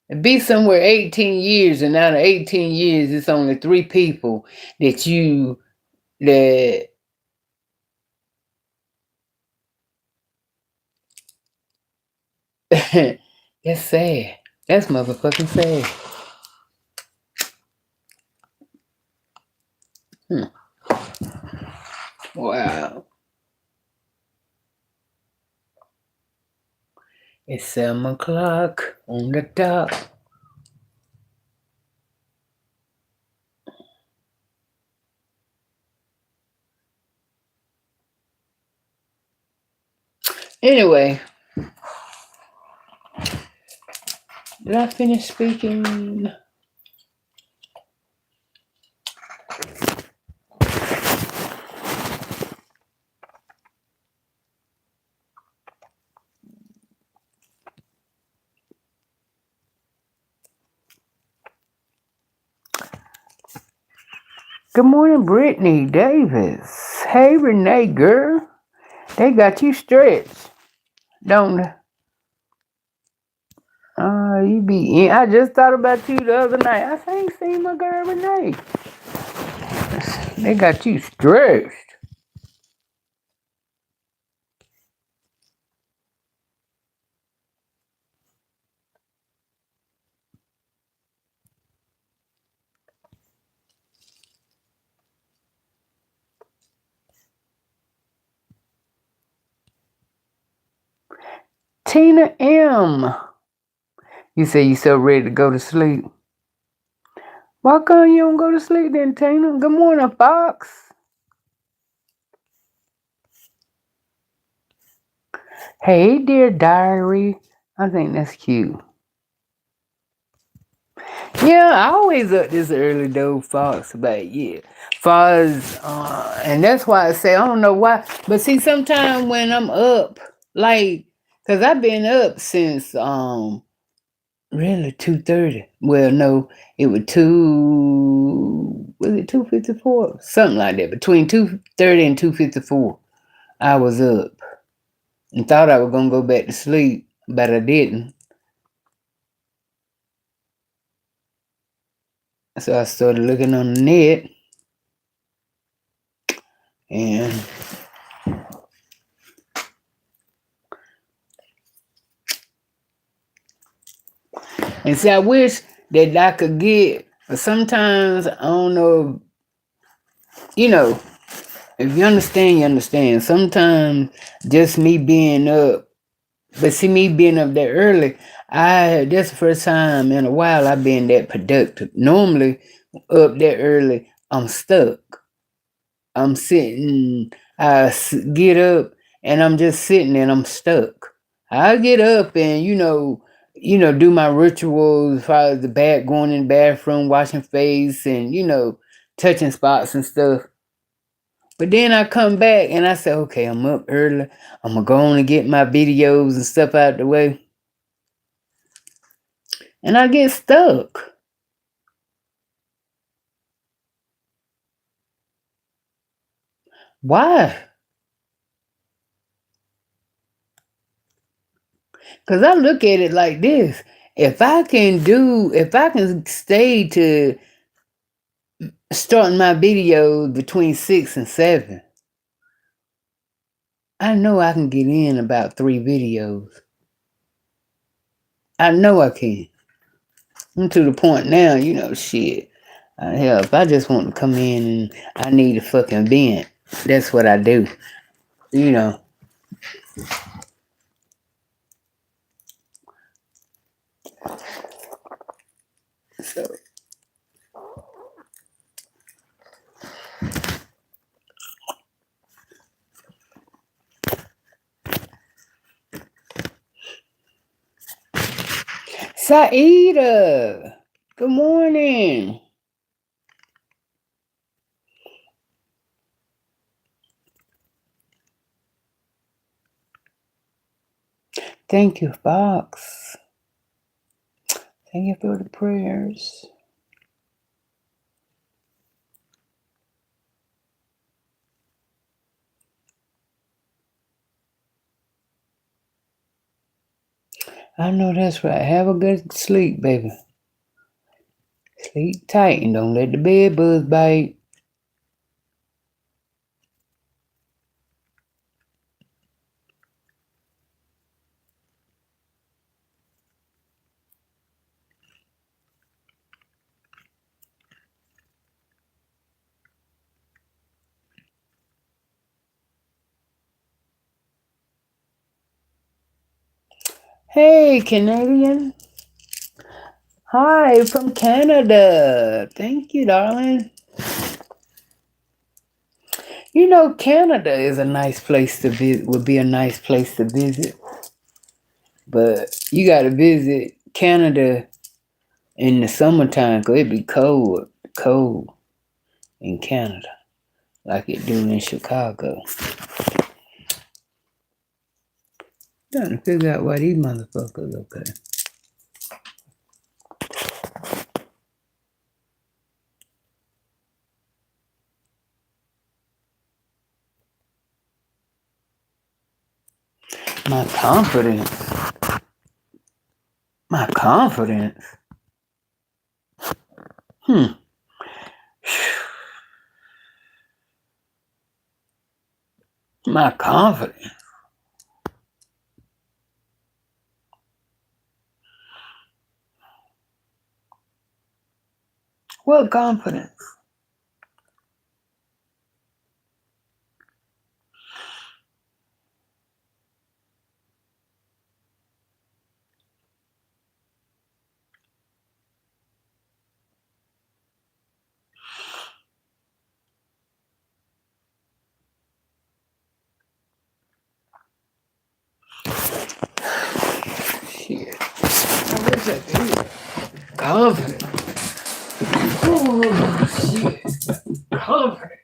it? Be somewhere 18 years, and out of 18 years, it's only 3 people that that's sad. That's motherfucking sad. Wow. It's 7 o'clock on the dot. Anyway, did I finish speaking? Good morning, Brittany Davis. Hey, Renee, girl. They got you stretched, don't they? You be in. I just thought about you the other night. I said, I ain't seen my girl Renee. They got you stretched. Tina M. You say you so ready to go to sleep. Why come you don't go to sleep then, Tina? Good morning, Fox. Hey, dear diary. I think that's cute. Yeah, I always up this early though, Fox. But yeah, Fox, and that's why I say I don't know why. But see, sometimes when I'm up, like, cause I've been up since really 2:30. Well, no, it was 2:54, something like that. Between 2:30 and 2:54, I was up and thought I was gonna go back to sleep, but I didn't. So I started looking on the net, and see, I wish that I could get. But sometimes I don't know. You know, if you understand, you understand. Sometimes just me being up. But see, me being up there early, that's the first time in a while I've been that productive. Normally, up there early, I'm stuck. I'm sitting, get up, and I'm just sitting and I'm stuck. I get up and, do my rituals as far as the bed, going in the bathroom, washing face, and touching spots and stuff. But then I come back and I say, okay, I'm up early. I'm gonna go on and get my videos and stuff out the way. And I get stuck. Why? Because I look at it like this. If I can stay to starting my videos between 6 and 7, I know I can get in about 3 videos. I know I can. I'm to the point now, shit. Hell, if I just want to come in and I need a fucking vent, that's what I do. So, Saida, good morning. Thank you, Fox. Thank you for the prayers. I know that's right. Have a good sleep, baby. Sleep tight and don't let the bed bugs bite. Hey, Canadian. Hi, from Canada. Thank you, darling. Canada is a nice place to visit, would be a nice place to visit. But you got to visit Canada in the summertime because it'd be cold in Canada, like it do in Chicago. Trying to figure out why these motherfuckers okay. My confidence. My confidence. My confidence. What confidence? Shit. I wish I did. Confidence. Oh, shit. Confidence.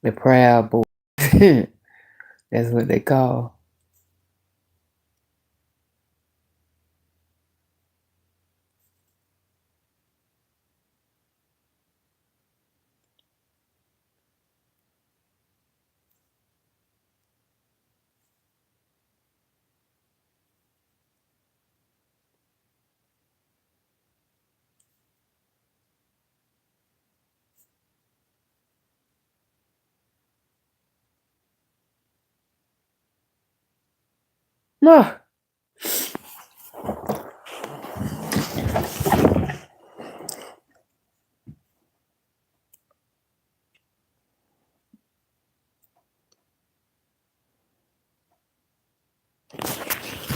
The Proud Boys. That's what they call. No.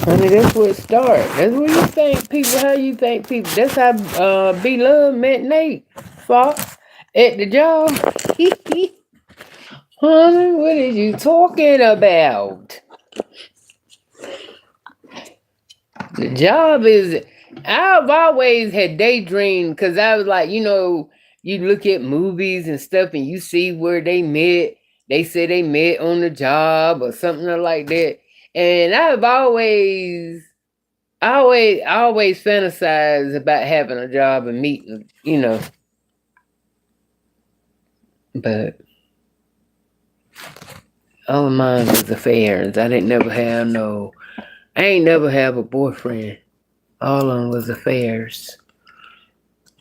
Honey, that's where it starts. That's where you think people, how you think people. That's how Be Love met Nate Fox at the job. Honey, what are you talking about? The job is. I've always had daydreamed because I was like, you look at movies and stuff and you see where they met. They say they met on the job or something like that. And I always fantasize about having a job and meeting, but all of mine was affairs. I ain't never have a boyfriend. All of them was affairs.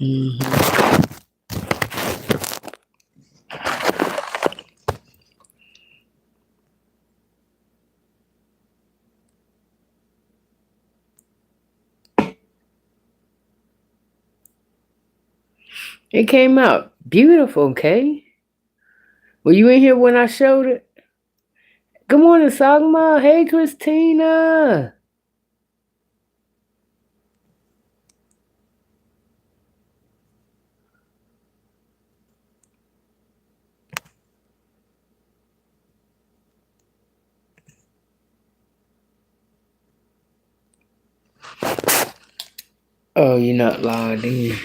Mm-hmm. It came out beautiful, okay? Were you in here when I showed it? Good morning, Sagma. Hey, Christina. Oh, you're not logged in.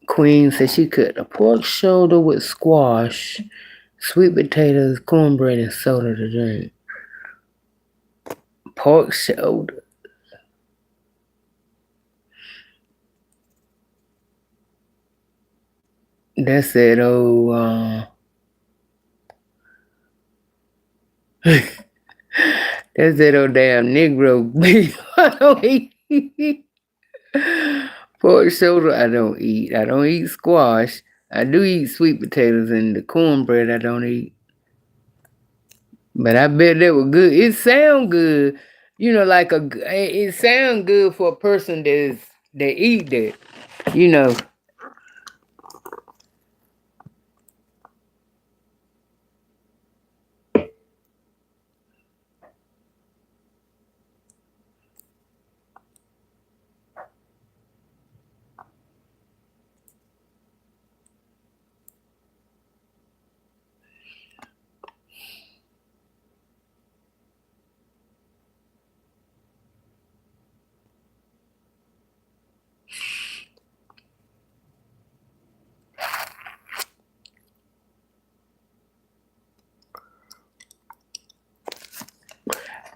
Queen said she cooked a pork shoulder with squash, sweet potatoes, cornbread, and soda to drink. Pork shoulder. That's that old, that's that old damn Negro beef. I don't eat pork shoulder. I don't eat. I don't eat squash. I do eat sweet potatoes and the cornbread. I don't eat. But I bet they were good. It sound good, like it sound good for a person that's They eat that, you know.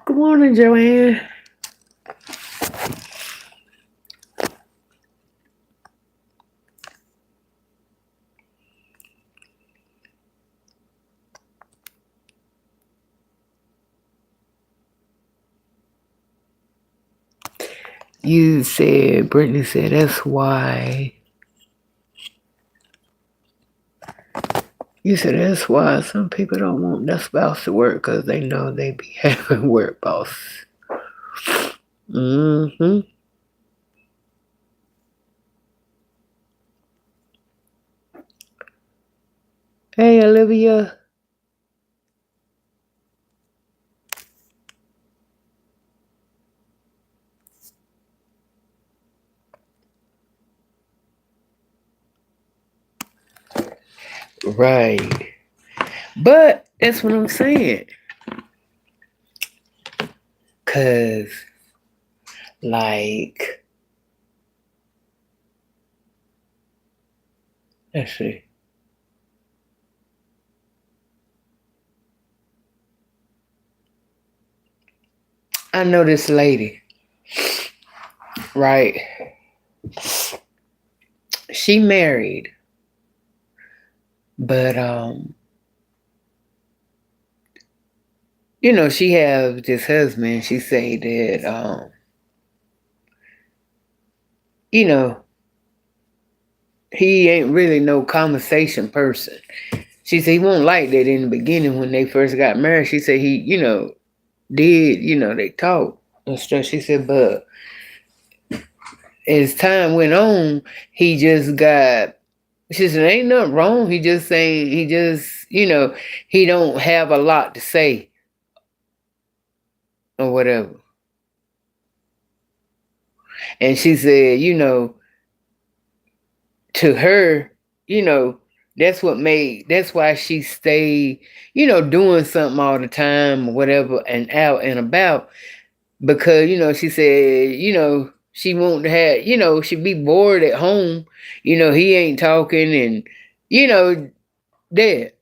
Good morning, Joanne. You said, Brittany said, that's why. You said that's why some people don't want their spouse to work because they know they be having work boss. Mm-hmm. Hey, Olivia. Right. But that's what I'm saying. Cause like, let's see. I know this lady, right? She married, but you know, she have this husband. She say that you know, he ain't really no conversation person. She said he won't like that in the beginning when they first got married. She said he, you know, did, you know, they talked and stuff. She said, but as time went on, he just got, she said, ain't nothing wrong. He just saying, he just, you know, he don't have a lot to say or whatever. And she said, you know, to her, you know, that's why she stayed, you know, doing something all the time or whatever and out and about. Because, you know, she said, you know, she won't have, you know, she'd be bored at home. You know, he ain't talking and, you know, that.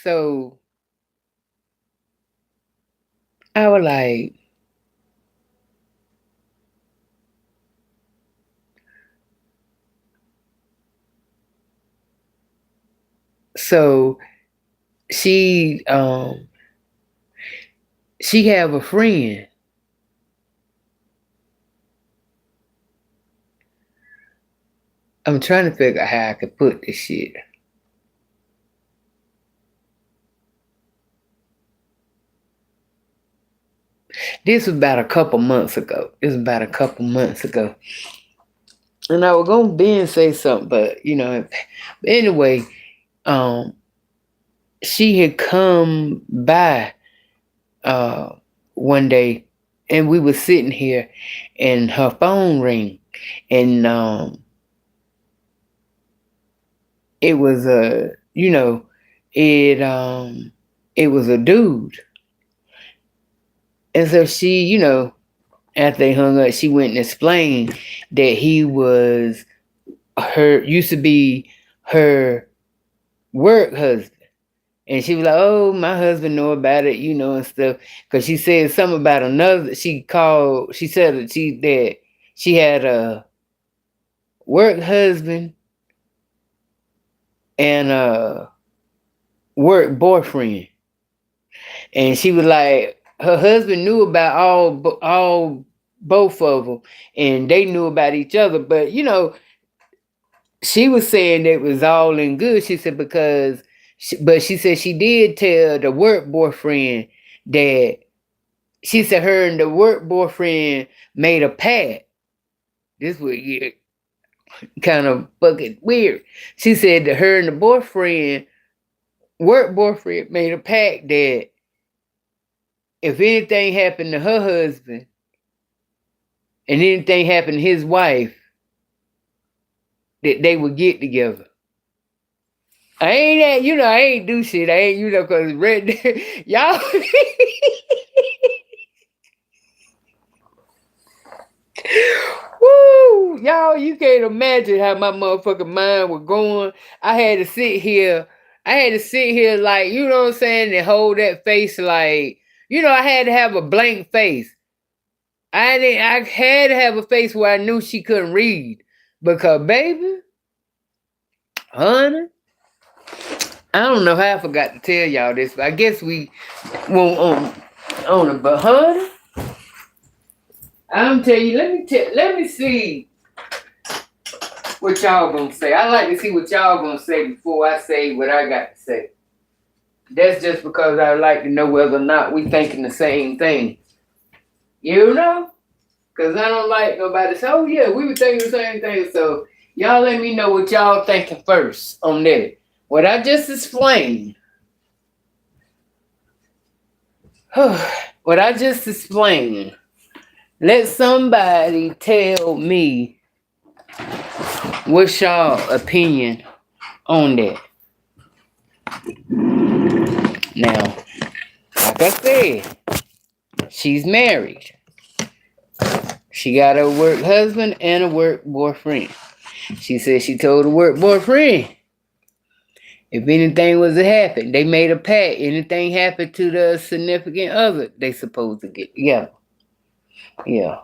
So I was like, so she she have a friend. I'm trying to figure out how I could put this shit. This was about a couple months ago. And I was gonna Ben say something, but you know, anyway, um, she had come by one day, and we were sitting here, and her phone rang, and it was a, you know, it was a dude, and so she, you know, after they hung up, she went and explained that he was her used to be her work husband. And she was like, "Oh, my husband know about it, you know, and stuff." Because she said something about another. She said that she had a work husband and a work boyfriend, and she was like, her husband knew about all both of them, and they knew about each other. But you know, she was saying it was all in good. She said but she said she did tell the work boyfriend that she said her and the work boyfriend made a pact This would get kind of fucking weird. She said that her and the boyfriend, work boyfriend, made a pact that if anything happened to her husband and anything happened to his wife, that they would get together. I ain't that, I ain't do shit. I ain't, cause red y'all woo, y'all, you can't imagine how my motherfucking mind was going. I had to sit here like, you know what I'm saying, and hold that face like, I had to have a blank face. I had to have a face where I knew she couldn't read. Because baby, honey, I don't know how I forgot to tell y'all this, but I guess we won't on it. But honey, I'm tell you, let me see what y'all gonna say. I like to see what y'all gonna say before I say what I got to say. That's just because I like to know whether or not we thinking the same thing. You know? Because I don't like nobody say, oh yeah, we were thinking the same thing. So y'all let me know what y'all thinking first on that. What I just explained. What I just explained. Let somebody tell me what's y'all opinion on that. Now, like I said, she's married. She got a work husband and a work boyfriend. She said she told the work boyfriend, if anything was to happen, they made a pact. Anything happened to the significant other, they supposed to get together. Yeah.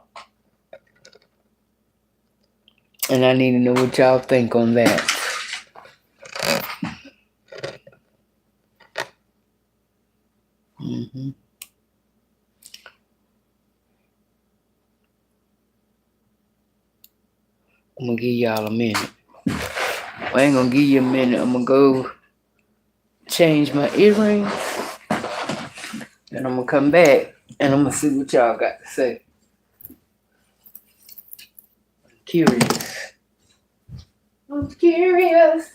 And I need to know what y'all think on that. Mm-hmm. I'm gonna give y'all a minute. I ain't gonna give you a minute. I'm gonna go change my earrings. And I'm gonna come back and I'm gonna see what y'all got to say. Curious. I'm curious.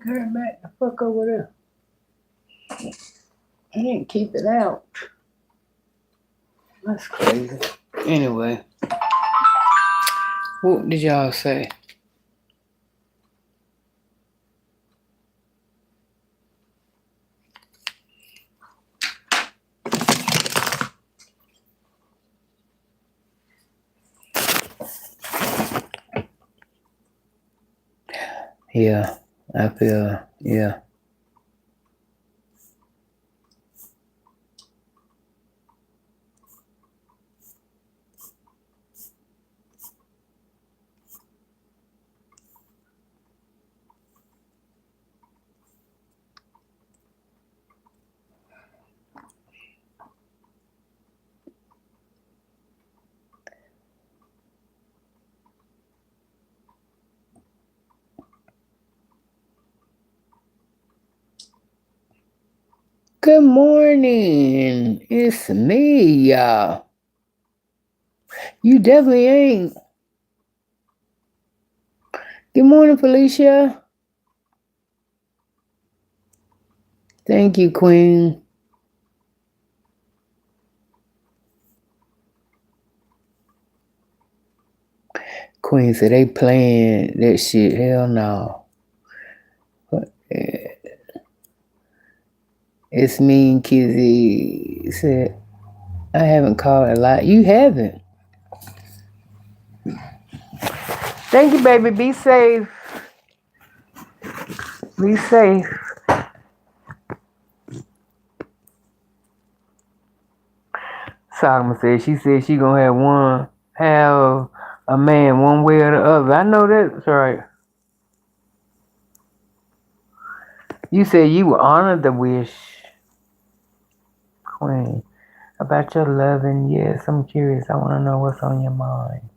Turn back the fuck over there. I didn't keep it out. That's crazy. Anyway, what did y'all say? Yeah, I feel, yeah. Good morning. It's me, y'all. You definitely ain't. Good morning, Felicia. Thank you, Queen. Queen said they playing that shit. Hell no. It's me and Kizzy. Said I haven't called a lot. You haven't. Thank you, baby. Be safe. Be safe. Solomon said she gonna have a man one way or the other. I know that's right. You said you would honor the wish, Queen. About your loving, yes, I'm curious. I want to know what's on your mind.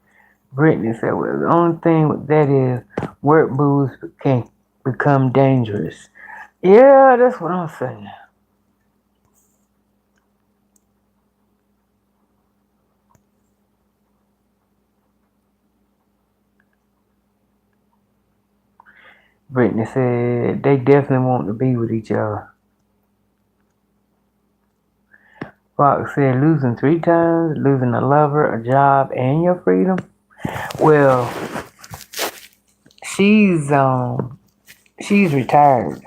Brittany said, well, the only thing with that is work booze can become dangerous. Yeah, that's what I'm saying. Brittany said they definitely want to be with each other. Fox said losing 3 times, losing a lover, a job, and your freedom. Well, she's retired.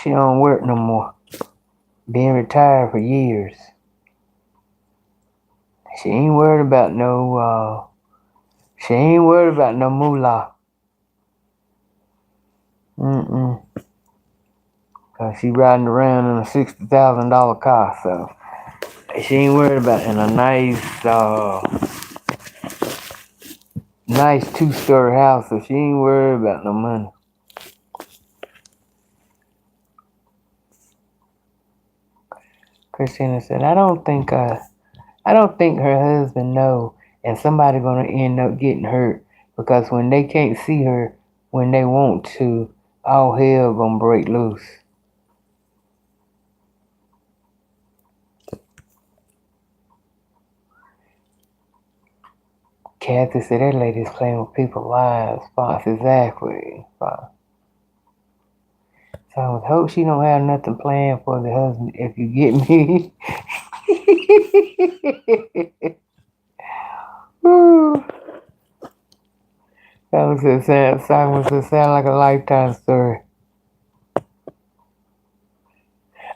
She don't work no more. Been retired for years. She ain't worried about no moolah. Cause she riding around in a $60,000 car, so she ain't worried about it. In a nice 2-story house, so she ain't worried about no money. Christina said, I don't think her husband know, and somebody gonna end up getting hurt because when they can't see her when they want to, all hell gonna break loose. Kathy said that lady's playing with people's lives. Fox, exactly. Fox. So I would hope she don't have nothing planned for the husband, if you get me. Simon said, sound like a lifetime story.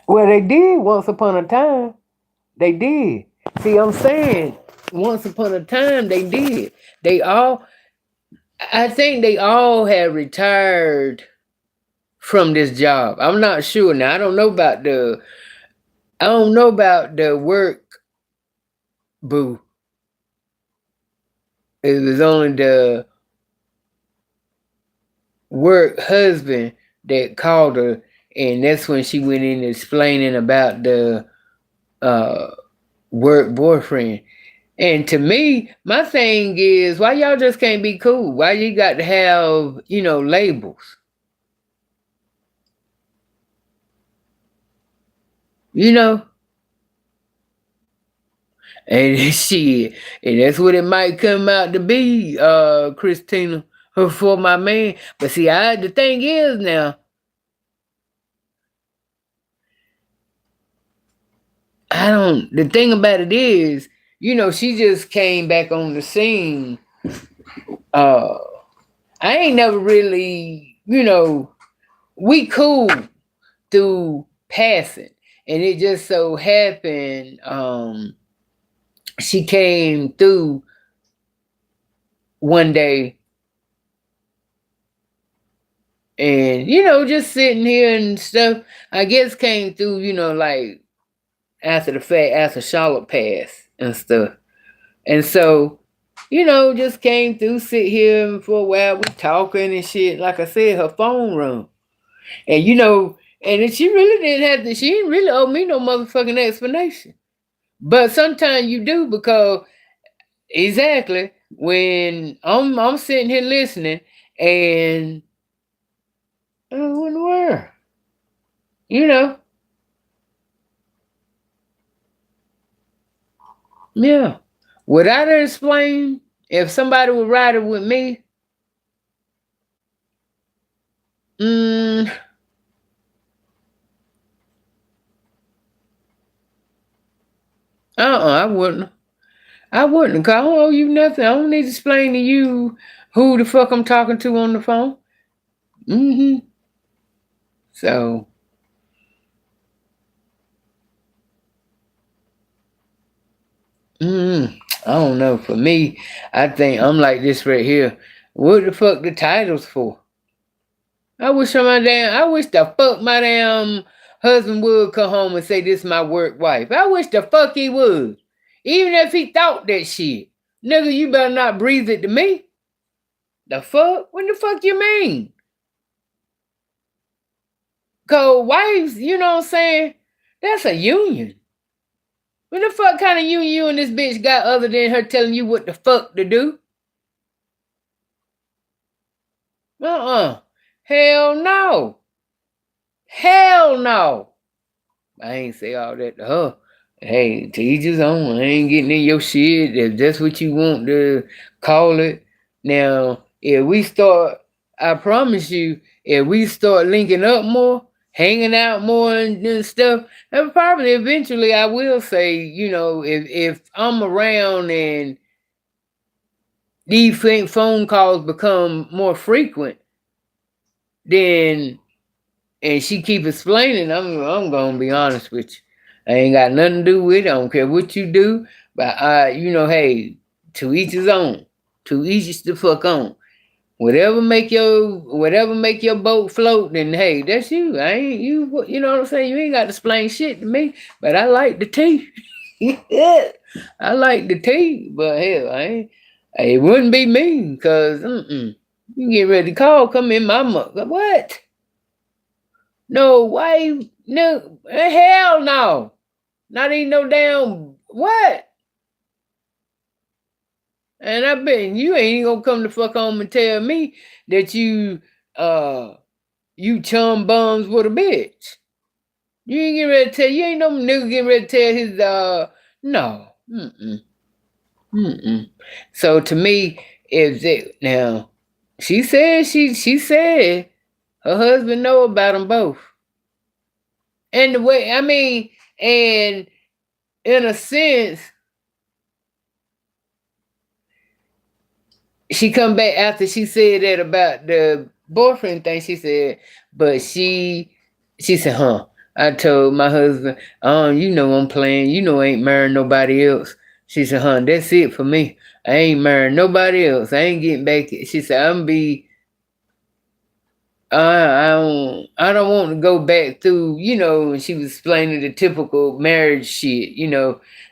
Well, they did once upon a time. They did. See, I'm saying once upon a time they did. I think they all had retired from this job. I'm not sure now. I don't know about the work boo. It was only the work husband that called her, and that's when she went in explaining about the work boyfriend. And to me, my thing is, why y'all just can't be cool? Why you got to have, labels? You know? And shit. And that's what it might come out to be, Christina. for my man. But see, the thing is now, the thing about it is, she just came back on the scene. I ain't never really, we cool through passing. And it just so happened, she came through one day and, just sitting here and stuff. I guess came through, like after the fact, after Charlotte passed and stuff. And so, just came through, sit here for a while, we talking and shit. Like I said, her phone rung. And and she really didn't have to, she didn't really owe me no motherfucking explanation. But sometimes you do, because exactly when I'm sitting here listening and what in the world? You know, yeah. Without her explain, if somebody would ride it with me, mm, I wouldn't. I wouldn't, cause I don't owe you nothing. I don't need to explain to you who the fuck I'm talking to on the phone. Mm-hmm. So, I don't know. For me, I think I'm like this right here. What the fuck the titles for? I wish the fuck my damn husband would come home and say this is my work wife. I wish the fuck he would. Even if he thought that shit. Nigga, you better not breathe it to me. The fuck? What the fuck you mean? Cause wives, you know what I'm saying? That's a union. What the fuck kind of union you and this bitch got other than her telling you what the fuck to do? Uh-uh. Hell no. Hell no. I ain't say all that to her. Hey, to each his own. I ain't getting in your shit. If that's what you want to call it. Now, if we start, I promise you, if we start linking up more, hanging out more and stuff, and probably eventually I will say, if I'm around and these phone calls become more frequent, then and she keep explaining, I'm gonna be honest with you. I ain't got nothing to do with it. I don't care what you do. But hey, to each his own. To each the fuck on. Whatever make your boat float, then hey, that's you. I ain't you. You know what I'm saying? You ain't got to explain shit to me. But I like the tea. Yeah, I like the tea. But hell, I ain't. It wouldn't be me, cause you get ready to call. Come in my mug. What? No, why? No, hell no. Not even no damn what? And I bet you ain't gonna come the fuck home and tell me that you chum bums with a bitch. You ain't getting ready to tell, you ain't no nigga getting ready to tell his no. So to me, if it now, she said her husband know about them both. And the way, I mean, and in a sense, she come back after she said that about the boyfriend thing. She said, but she said, huh? I told my husband, I'm playing. I ain't marrying nobody else. She said, huh? That's it for me. I ain't marrying nobody else. I ain't getting back. She said, I'm be. I don't want to go back through, and she was explaining the typical marriage shit,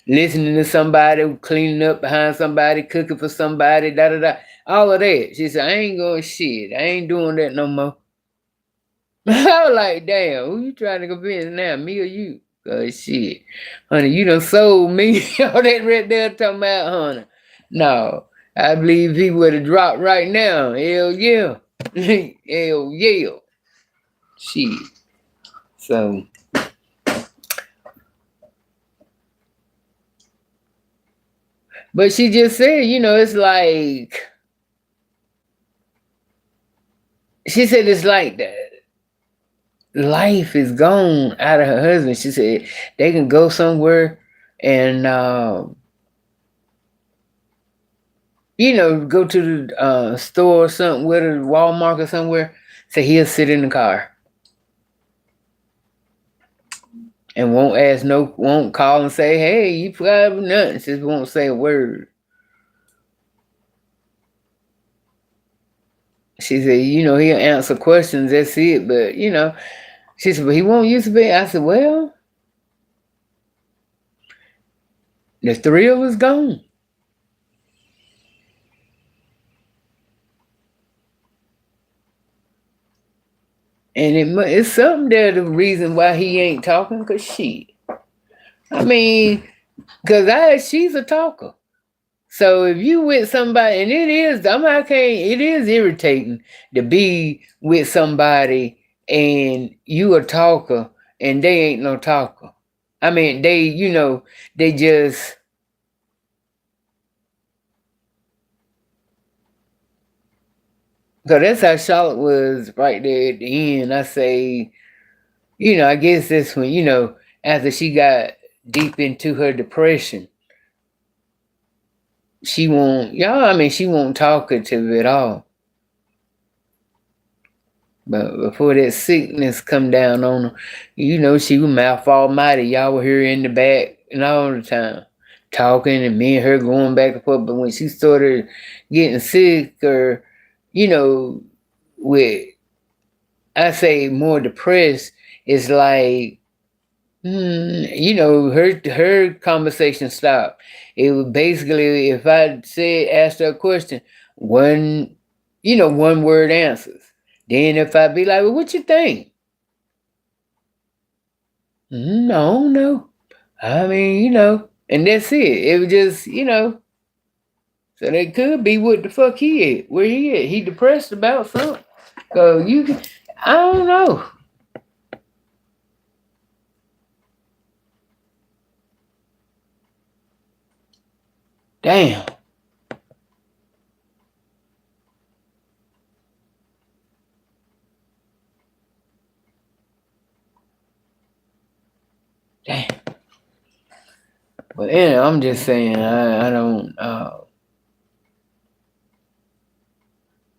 listening to somebody, cleaning up behind somebody, cooking for somebody, da da da, all of that. She said, I ain't going shit. I ain't doing that no more. I was like, damn, who you trying to convince now, me or you? Cause shit, honey, you done sold me. All that right there talking about, honey. No, I believe he would have dropped right now. Hell yeah. Hell yeah. Shit. So, but she just said, it's like she said it's like that. Life is gone out of her husband. She said they can go somewhere and go to the store or something, whether Walmart or somewhere. So he'll sit in the car and won't call and say, "Hey, you forgot nothing." Just won't say a word. She said, he'll answer questions. That's it. But she said, but he won't use to be. I said, well, the thrill is gone. And it's something there, the reason why he ain't talking, because I mean, because she's a talker. So if you with somebody, and it is irritating to be with somebody and you a talker and they ain't no talker. I mean, they just, because that's how Charlotte was right there at the end. I say, I guess that's when, after she got deep into her depression, she won't talkative at all. But before that sickness come down on her, she was mouth almighty. Y'all were here in the back and all the time talking, and me and her going back and forth. But when she started getting sick, or with, I say, more depressed, it's like, her conversation stopped. It was basically, if I asked her a question, one word answers. Then if I be like, well, what you think? No, no. I mean, and that's it. It was just, so that could be what the fuck he at, where he at. He depressed about something. So I don't know. Damn. Damn. But anyway, I'm just saying, I don't, I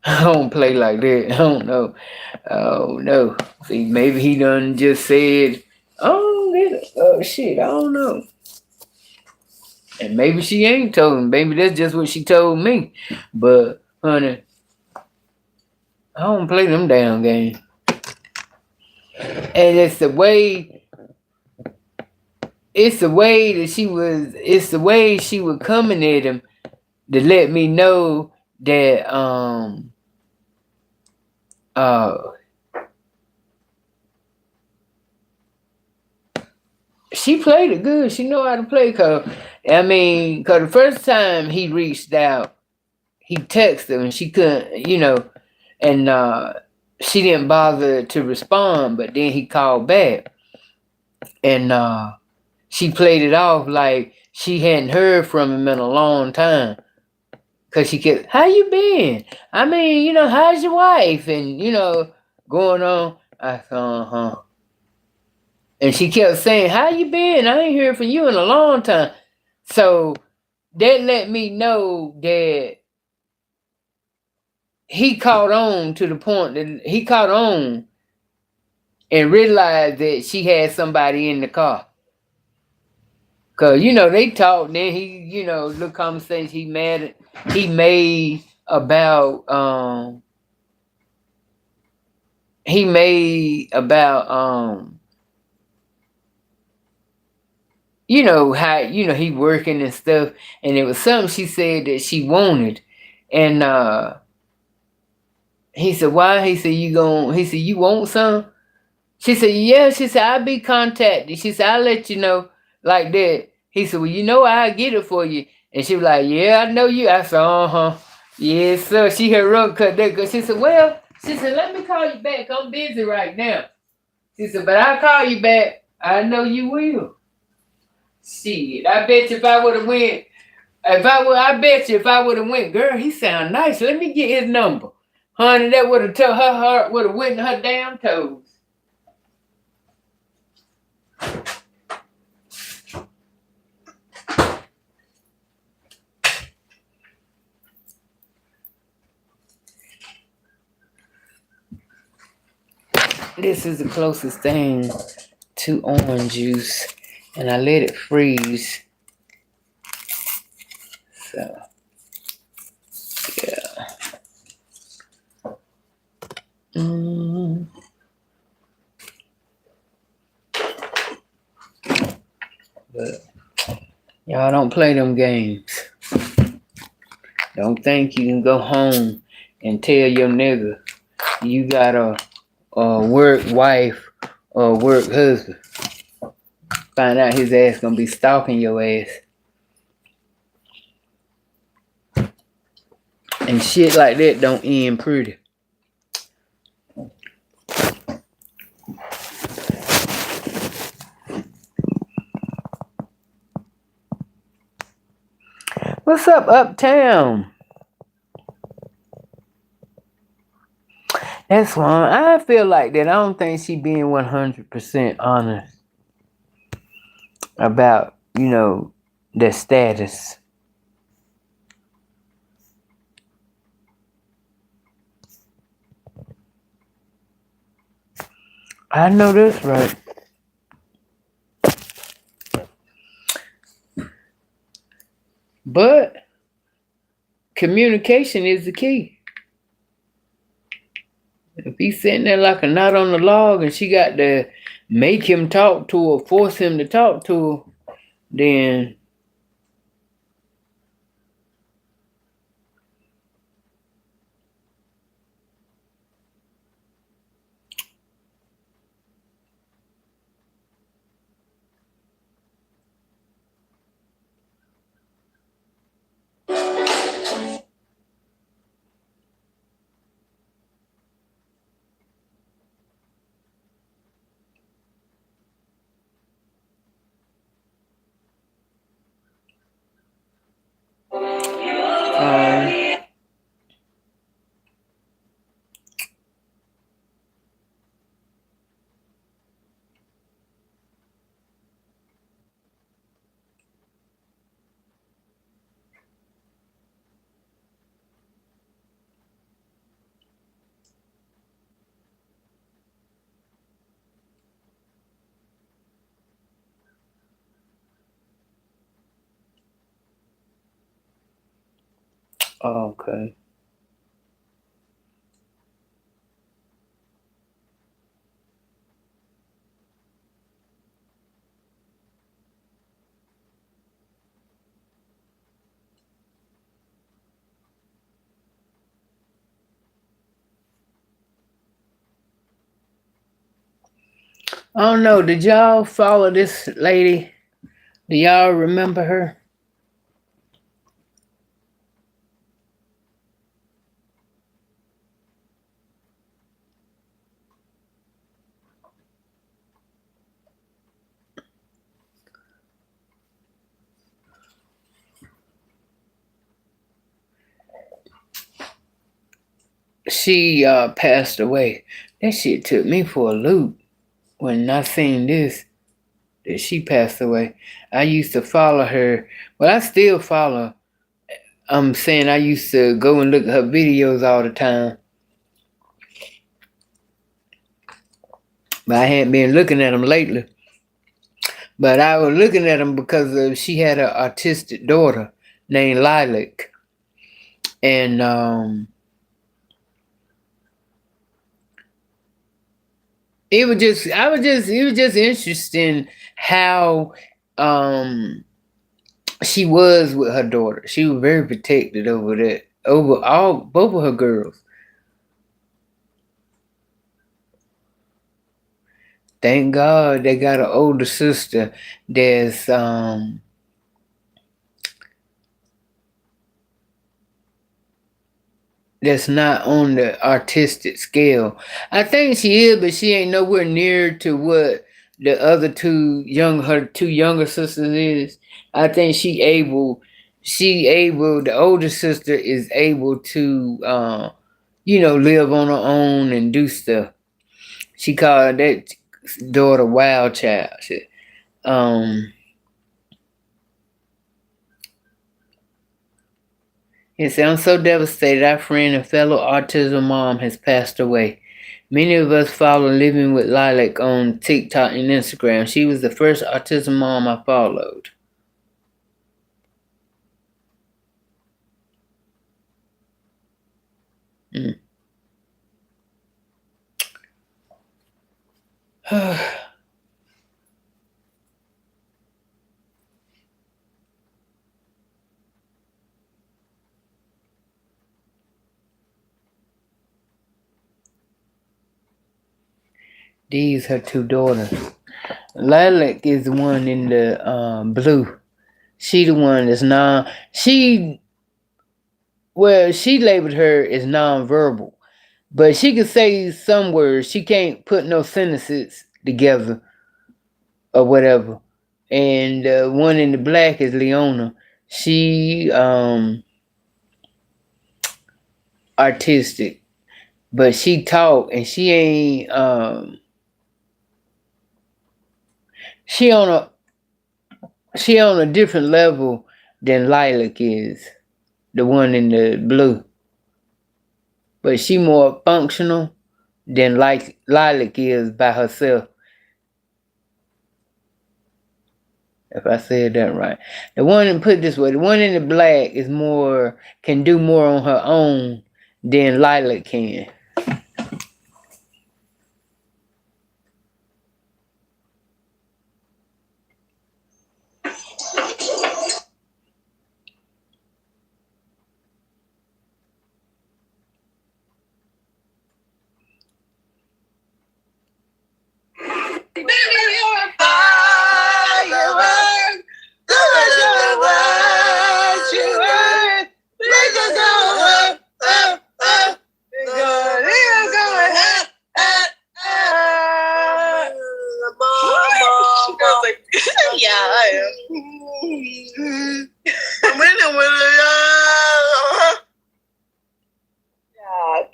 don't play like that. I don't know. Oh no. See, maybe he done just said, oh shit, I don't know. And maybe she ain't told him. Maybe that's just what she told me. But honey, I don't play them damn games. And it's the way it's the way she was coming at him to let me know that she played it good. She know how to play. Cause the first time he reached out, he texted her and she couldn't, and she didn't bother to respond. But then he called back, and she played it off like she hadn't heard from him in a long time. Cause she kept, how you been? I mean, how's your wife? And going on. I said, And she kept saying, how you been? I ain't heard from you in a long time. So that let me know that he caught on to the point that he caught on and realized that she had somebody in the car. Cause they talked, then the conversation he made about how he working and stuff, and it was something she said that she wanted, and he said, why? He said, you want some? She said, yeah. She said, I'll be contacted. She said, I'll let you know, like that. He said, well, I'll get it for you. And she was like, yeah, I know you. I said, yes, sir. She had run cut that. Cause she said, let me call you back. I'm busy right now. She said, but I'll call you back. I know you will. Shit, I bet you if I would have went, I bet you if I would have went, girl, he sound nice. Let me get his number. Honey, that would have told her heart would have went in her damn toes. This is the closest thing to orange juice, and I let it freeze. So, yeah. But y'all don't play them games. Don't think you can go home and tell your nigga you got a work wife or a work husband. Find out his ass gonna be stalking your ass. And shit like that don't end pretty. What's up, Uptown? That's one. I feel like that. I don't think she being 100% honest about, the status. I know that's right. But communication is the key. If he's sitting there like a knot on the log and she got to make him talk to her, force him to talk to her, then okay. I don't know. Did y'all follow this lady? Do y'all remember her? She passed away. That shit took me for a loop when I seen this, that she passed away. I used to follow her. Well, I still follow. I'm saying I used to go and look at her videos all the time. But I hadn't been looking at them lately. But I was looking at them because she had an autistic daughter named Lilac. And it was just interesting how she was with her daughter. She was very protected over that, over both of her girls. Thank God they got an older sister that's not on the artistic scale. I think she is, but she ain't nowhere near to what the other her two younger sisters is. I think the older sister is able to live on her own and do stuff. She called that daughter wild child. Um, he said, I'm so devastated. Our friend and fellow autism mom has passed away. Many of us follow Living with Lilac on TikTok and Instagram. She was the first autism mom I followed. Mm. These her two daughters. Lilac is the one in the blue. She the one that's she labeled her as nonverbal. But she could say some words. She can't put no sentences together or whatever. And one in the black is Leona. She artistic, but she talk and she ain't she on a different level than Lilac is, the one in the blue. But she more functional than like Lilac is by herself. If I said that right. The one, put it this way, the one in the black can do more on her own than Lilac can.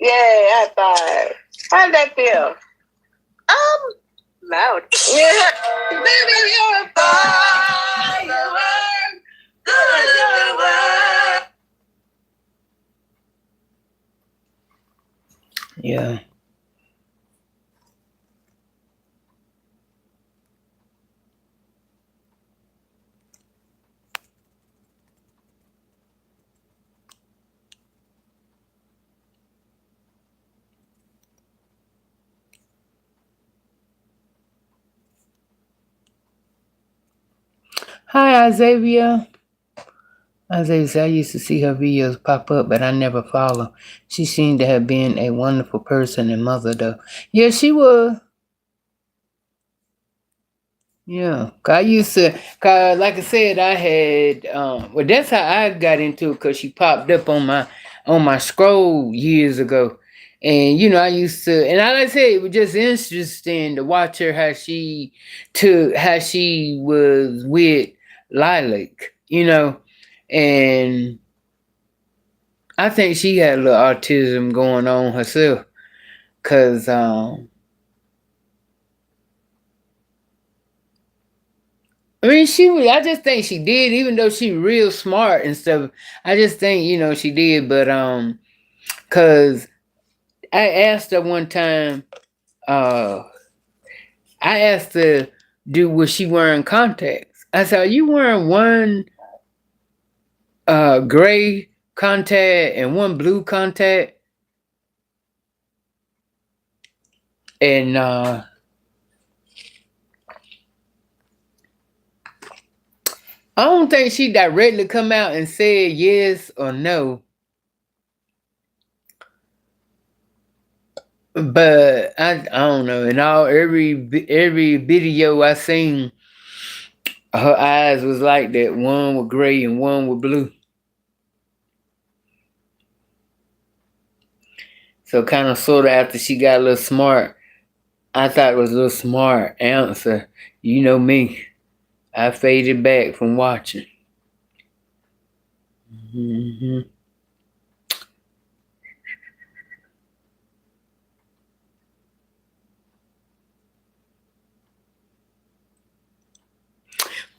Yeah, I thought. How did that feel? Loud. Yeah. Baby, you're a firework. Yeah. Hi, Xavier. Isaiah said, I used to see her videos pop up, but I never follow. She seemed to have been a wonderful person and mother, though. Yeah, she was. Yeah, I used to, cause like I said, I had, well, that's how I got into it, cause she popped up on my scroll years ago, and I used to, and like I said, it was just interesting to watch her how she was with Lilac, and I think she had a little autism going on herself, cause I mean, I just think she did, even though she real smart and stuff. I just think, she did. But cause I asked her one time, uh, I asked her, was she wearing contacts? I said, are you wearing one gray contact and one blue contact? And I don't think she directly come out and said yes or no. But I don't know. In every video I seen, her eyes was like that. One was gray and one was blue. So kind of sort of after she got a little smart, I thought it was a little smart answer. You know me. I faded back from watching. Mm-hmm.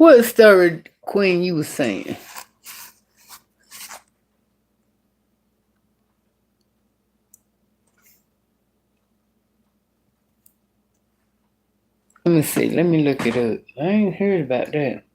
What story, Queen, you was saying? Let me see. Let me look it up. I ain't heard about that.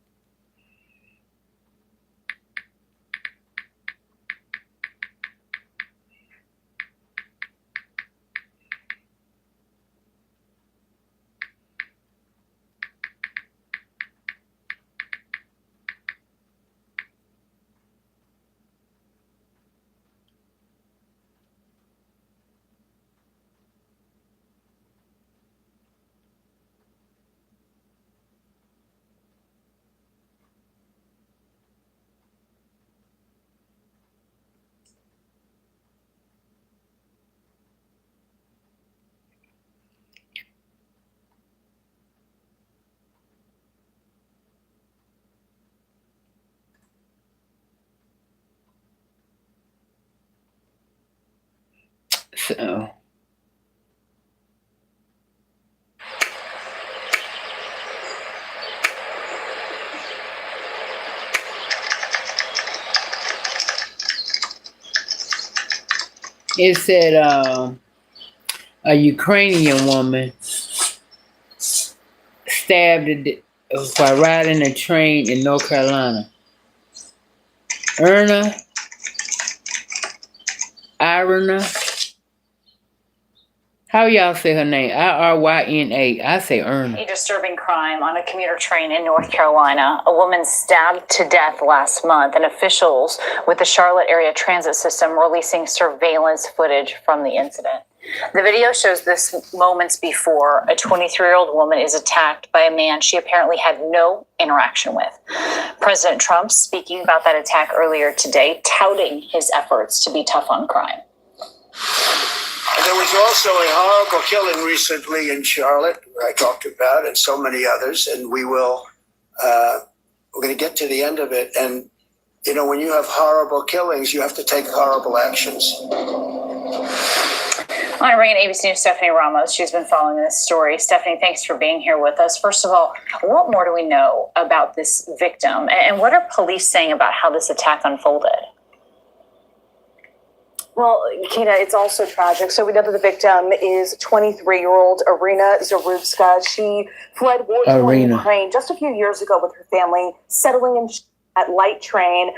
So, it said a Ukrainian woman stabbed while riding a train in North Carolina. Irina. How y'all say her name? IrynA. I say Erna. A disturbing crime on a commuter train in North Carolina. A woman stabbed to death last month, and officials with the Charlotte area transit system releasing surveillance footage from the incident. The video shows this moments before a 23-year-old woman is attacked by a man she apparently had no interaction with. President Trump speaking about that attack earlier today, touting his efforts to be tough on crime. There was also a horrible killing recently in Charlotte, I talked about, and so many others, and we're going to get to the end of it. And, you know, when you have horrible killings, you have to take horrible actions. On Ring and ABC News, Stephanie Ramos, she's been following this story. Stephanie, thanks for being here with us. First of all, what more do we know about this victim? And what are police saying about how this attack unfolded? Well, Kina, it's also tragic. So we know that the victim is 23-year-old Irina Zarubska. She fled war in Ukraine just a few years ago with her family, settling in that light train,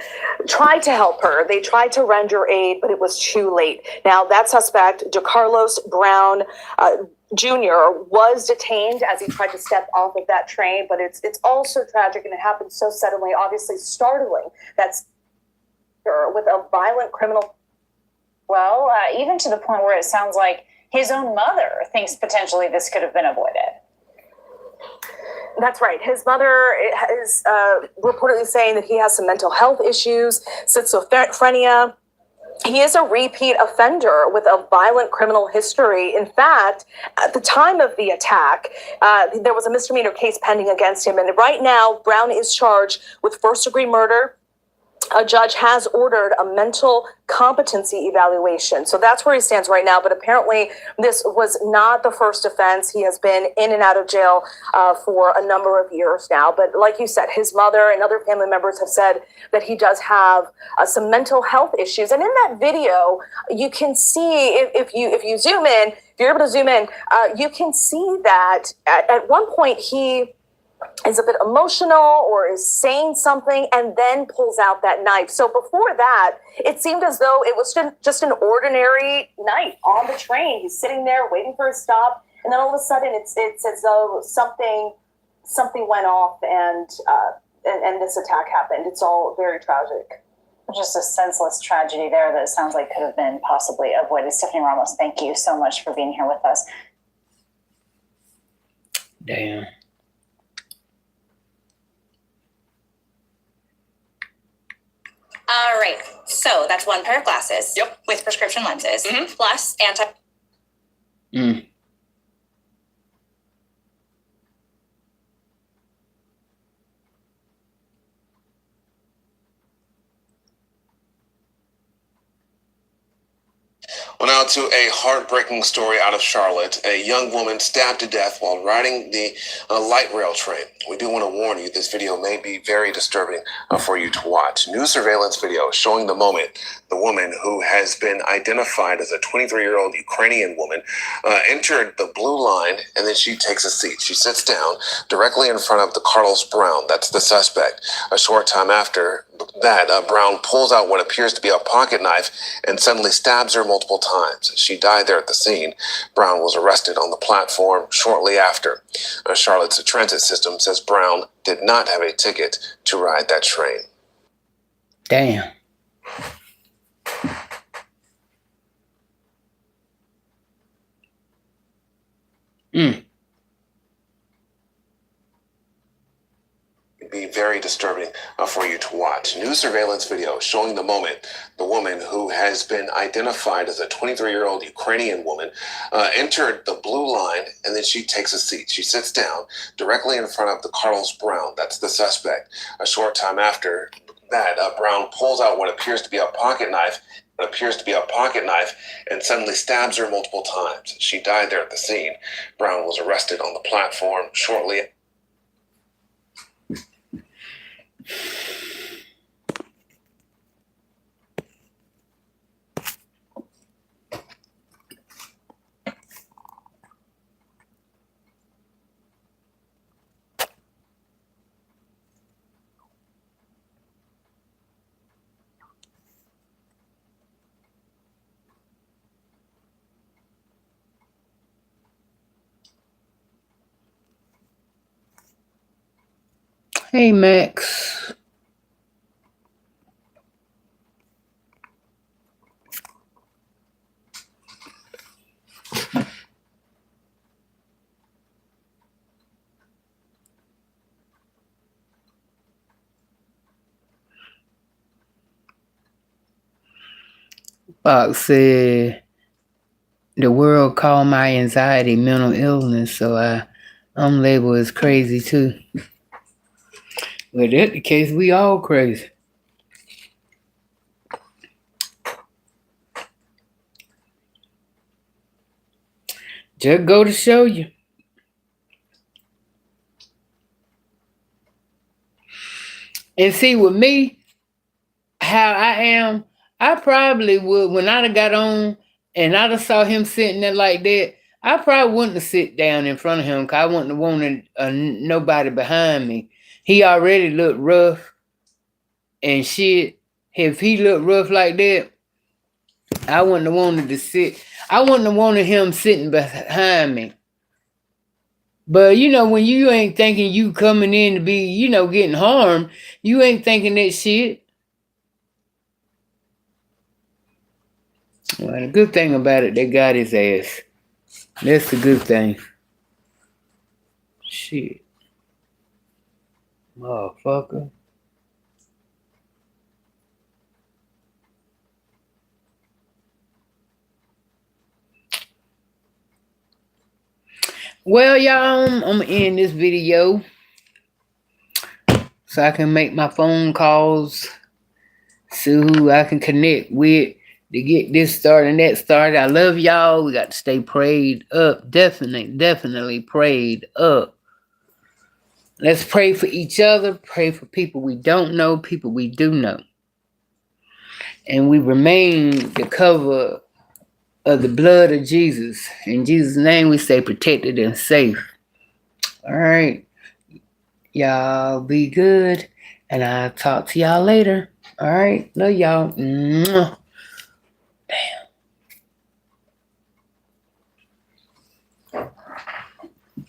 tried to help her. They tried to render aid, but it was too late. Now, that suspect, DeCarlos Brown Jr., was detained as he tried to step off of that train, but it's also tragic, and it happened so suddenly, obviously startling. That's with a violent criminal. Well, even to the point where it sounds like his own mother thinks potentially this could have been avoided. That's right. His mother is reportedly saying that he has some mental health issues, schizophrenia. He is a repeat offender with a violent criminal history. In fact, at the time of the attack, there was a misdemeanor case pending against him. And right now, Brown is charged with first-degree murder. A judge has ordered a mental competency evaluation. So that's where he stands right now. But apparently this was not the first offense. He has been in and out of jail for a number of years now. But like you said, his mother and other family members have said that he does have some mental health issues. And in that video, you can see, if you zoom in, if you're able to zoom in, you can see that at one point he is a bit emotional or is saying something and then pulls out that knife. So before that, it seemed as though it was just an ordinary night on the train. He's sitting there waiting for his stop. And then all of a sudden it's as though something went off and this attack happened. It's all very tragic. Just a senseless tragedy there that it sounds like could have been possibly avoided. Stephanie Ramos, thank you so much for being here with us. Damn. All right, so that's one pair of glasses with prescription lenses plus anti. Well, now to a heartbreaking story out of Charlotte. A young woman stabbed to death while riding the light rail train. We do want to warn you, this video may be very disturbing for you to watch. New surveillance video showing the moment the woman, who has been identified as a 23-year-old Ukrainian woman, entered the blue line, and then she takes a seat. She sits down directly in front of the Carlos Brown. That's the suspect. A short time after that, Brown pulls out what appears to be a pocket knife and suddenly stabs her multiple times. She died there at the scene. Brown was arrested on the platform shortly after. Charlotte's transit system says Brown did not have a ticket to ride that train. Damn. Be very disturbing for you to watch. New surveillance video showing the moment the woman, who has been identified as a 23-year-old Ukrainian woman, entered the blue line, and then she takes a seat. She sits down directly in front of the Carlos Brown. That's the suspect. A short time after that, Brown pulls out what appears to be a pocket knife and suddenly stabs her multiple times. She died there at the scene. Brown was arrested on the platform shortly. Hey, Max. Fox said the world called my anxiety mental illness, so I'm labeled as crazy too. But that's the case, we all crazy. Just go to show you. And see, with me, how I am, I probably would, when I'd have got on and I'd have saw him sitting there like that, I probably wouldn't have sit down in front of him because I wouldn't have wanted nobody behind me. He already looked rough and shit. If he looked rough like that, I wouldn't have wanted to sit. I wouldn't have wanted him sitting behind me. But, you know, when you ain't thinking you coming in to be, you know, getting harmed, you ain't thinking that shit. Well, the good thing about it, they got his ass. That's the good thing. Shit. Motherfucker. Well, y'all, I'm going to end this video so I can make my phone calls, see who I can connect with to get this started and that started. I love y'all. We got to stay prayed up. Definitely prayed up. Let's pray for each other. Pray for people we don't know, people we do know. And we remain the cover of the blood of Jesus. In Jesus' name, we stay protected and safe. All right. Y'all be good. And I'll talk to y'all later. All right. Love y'all. Mwah.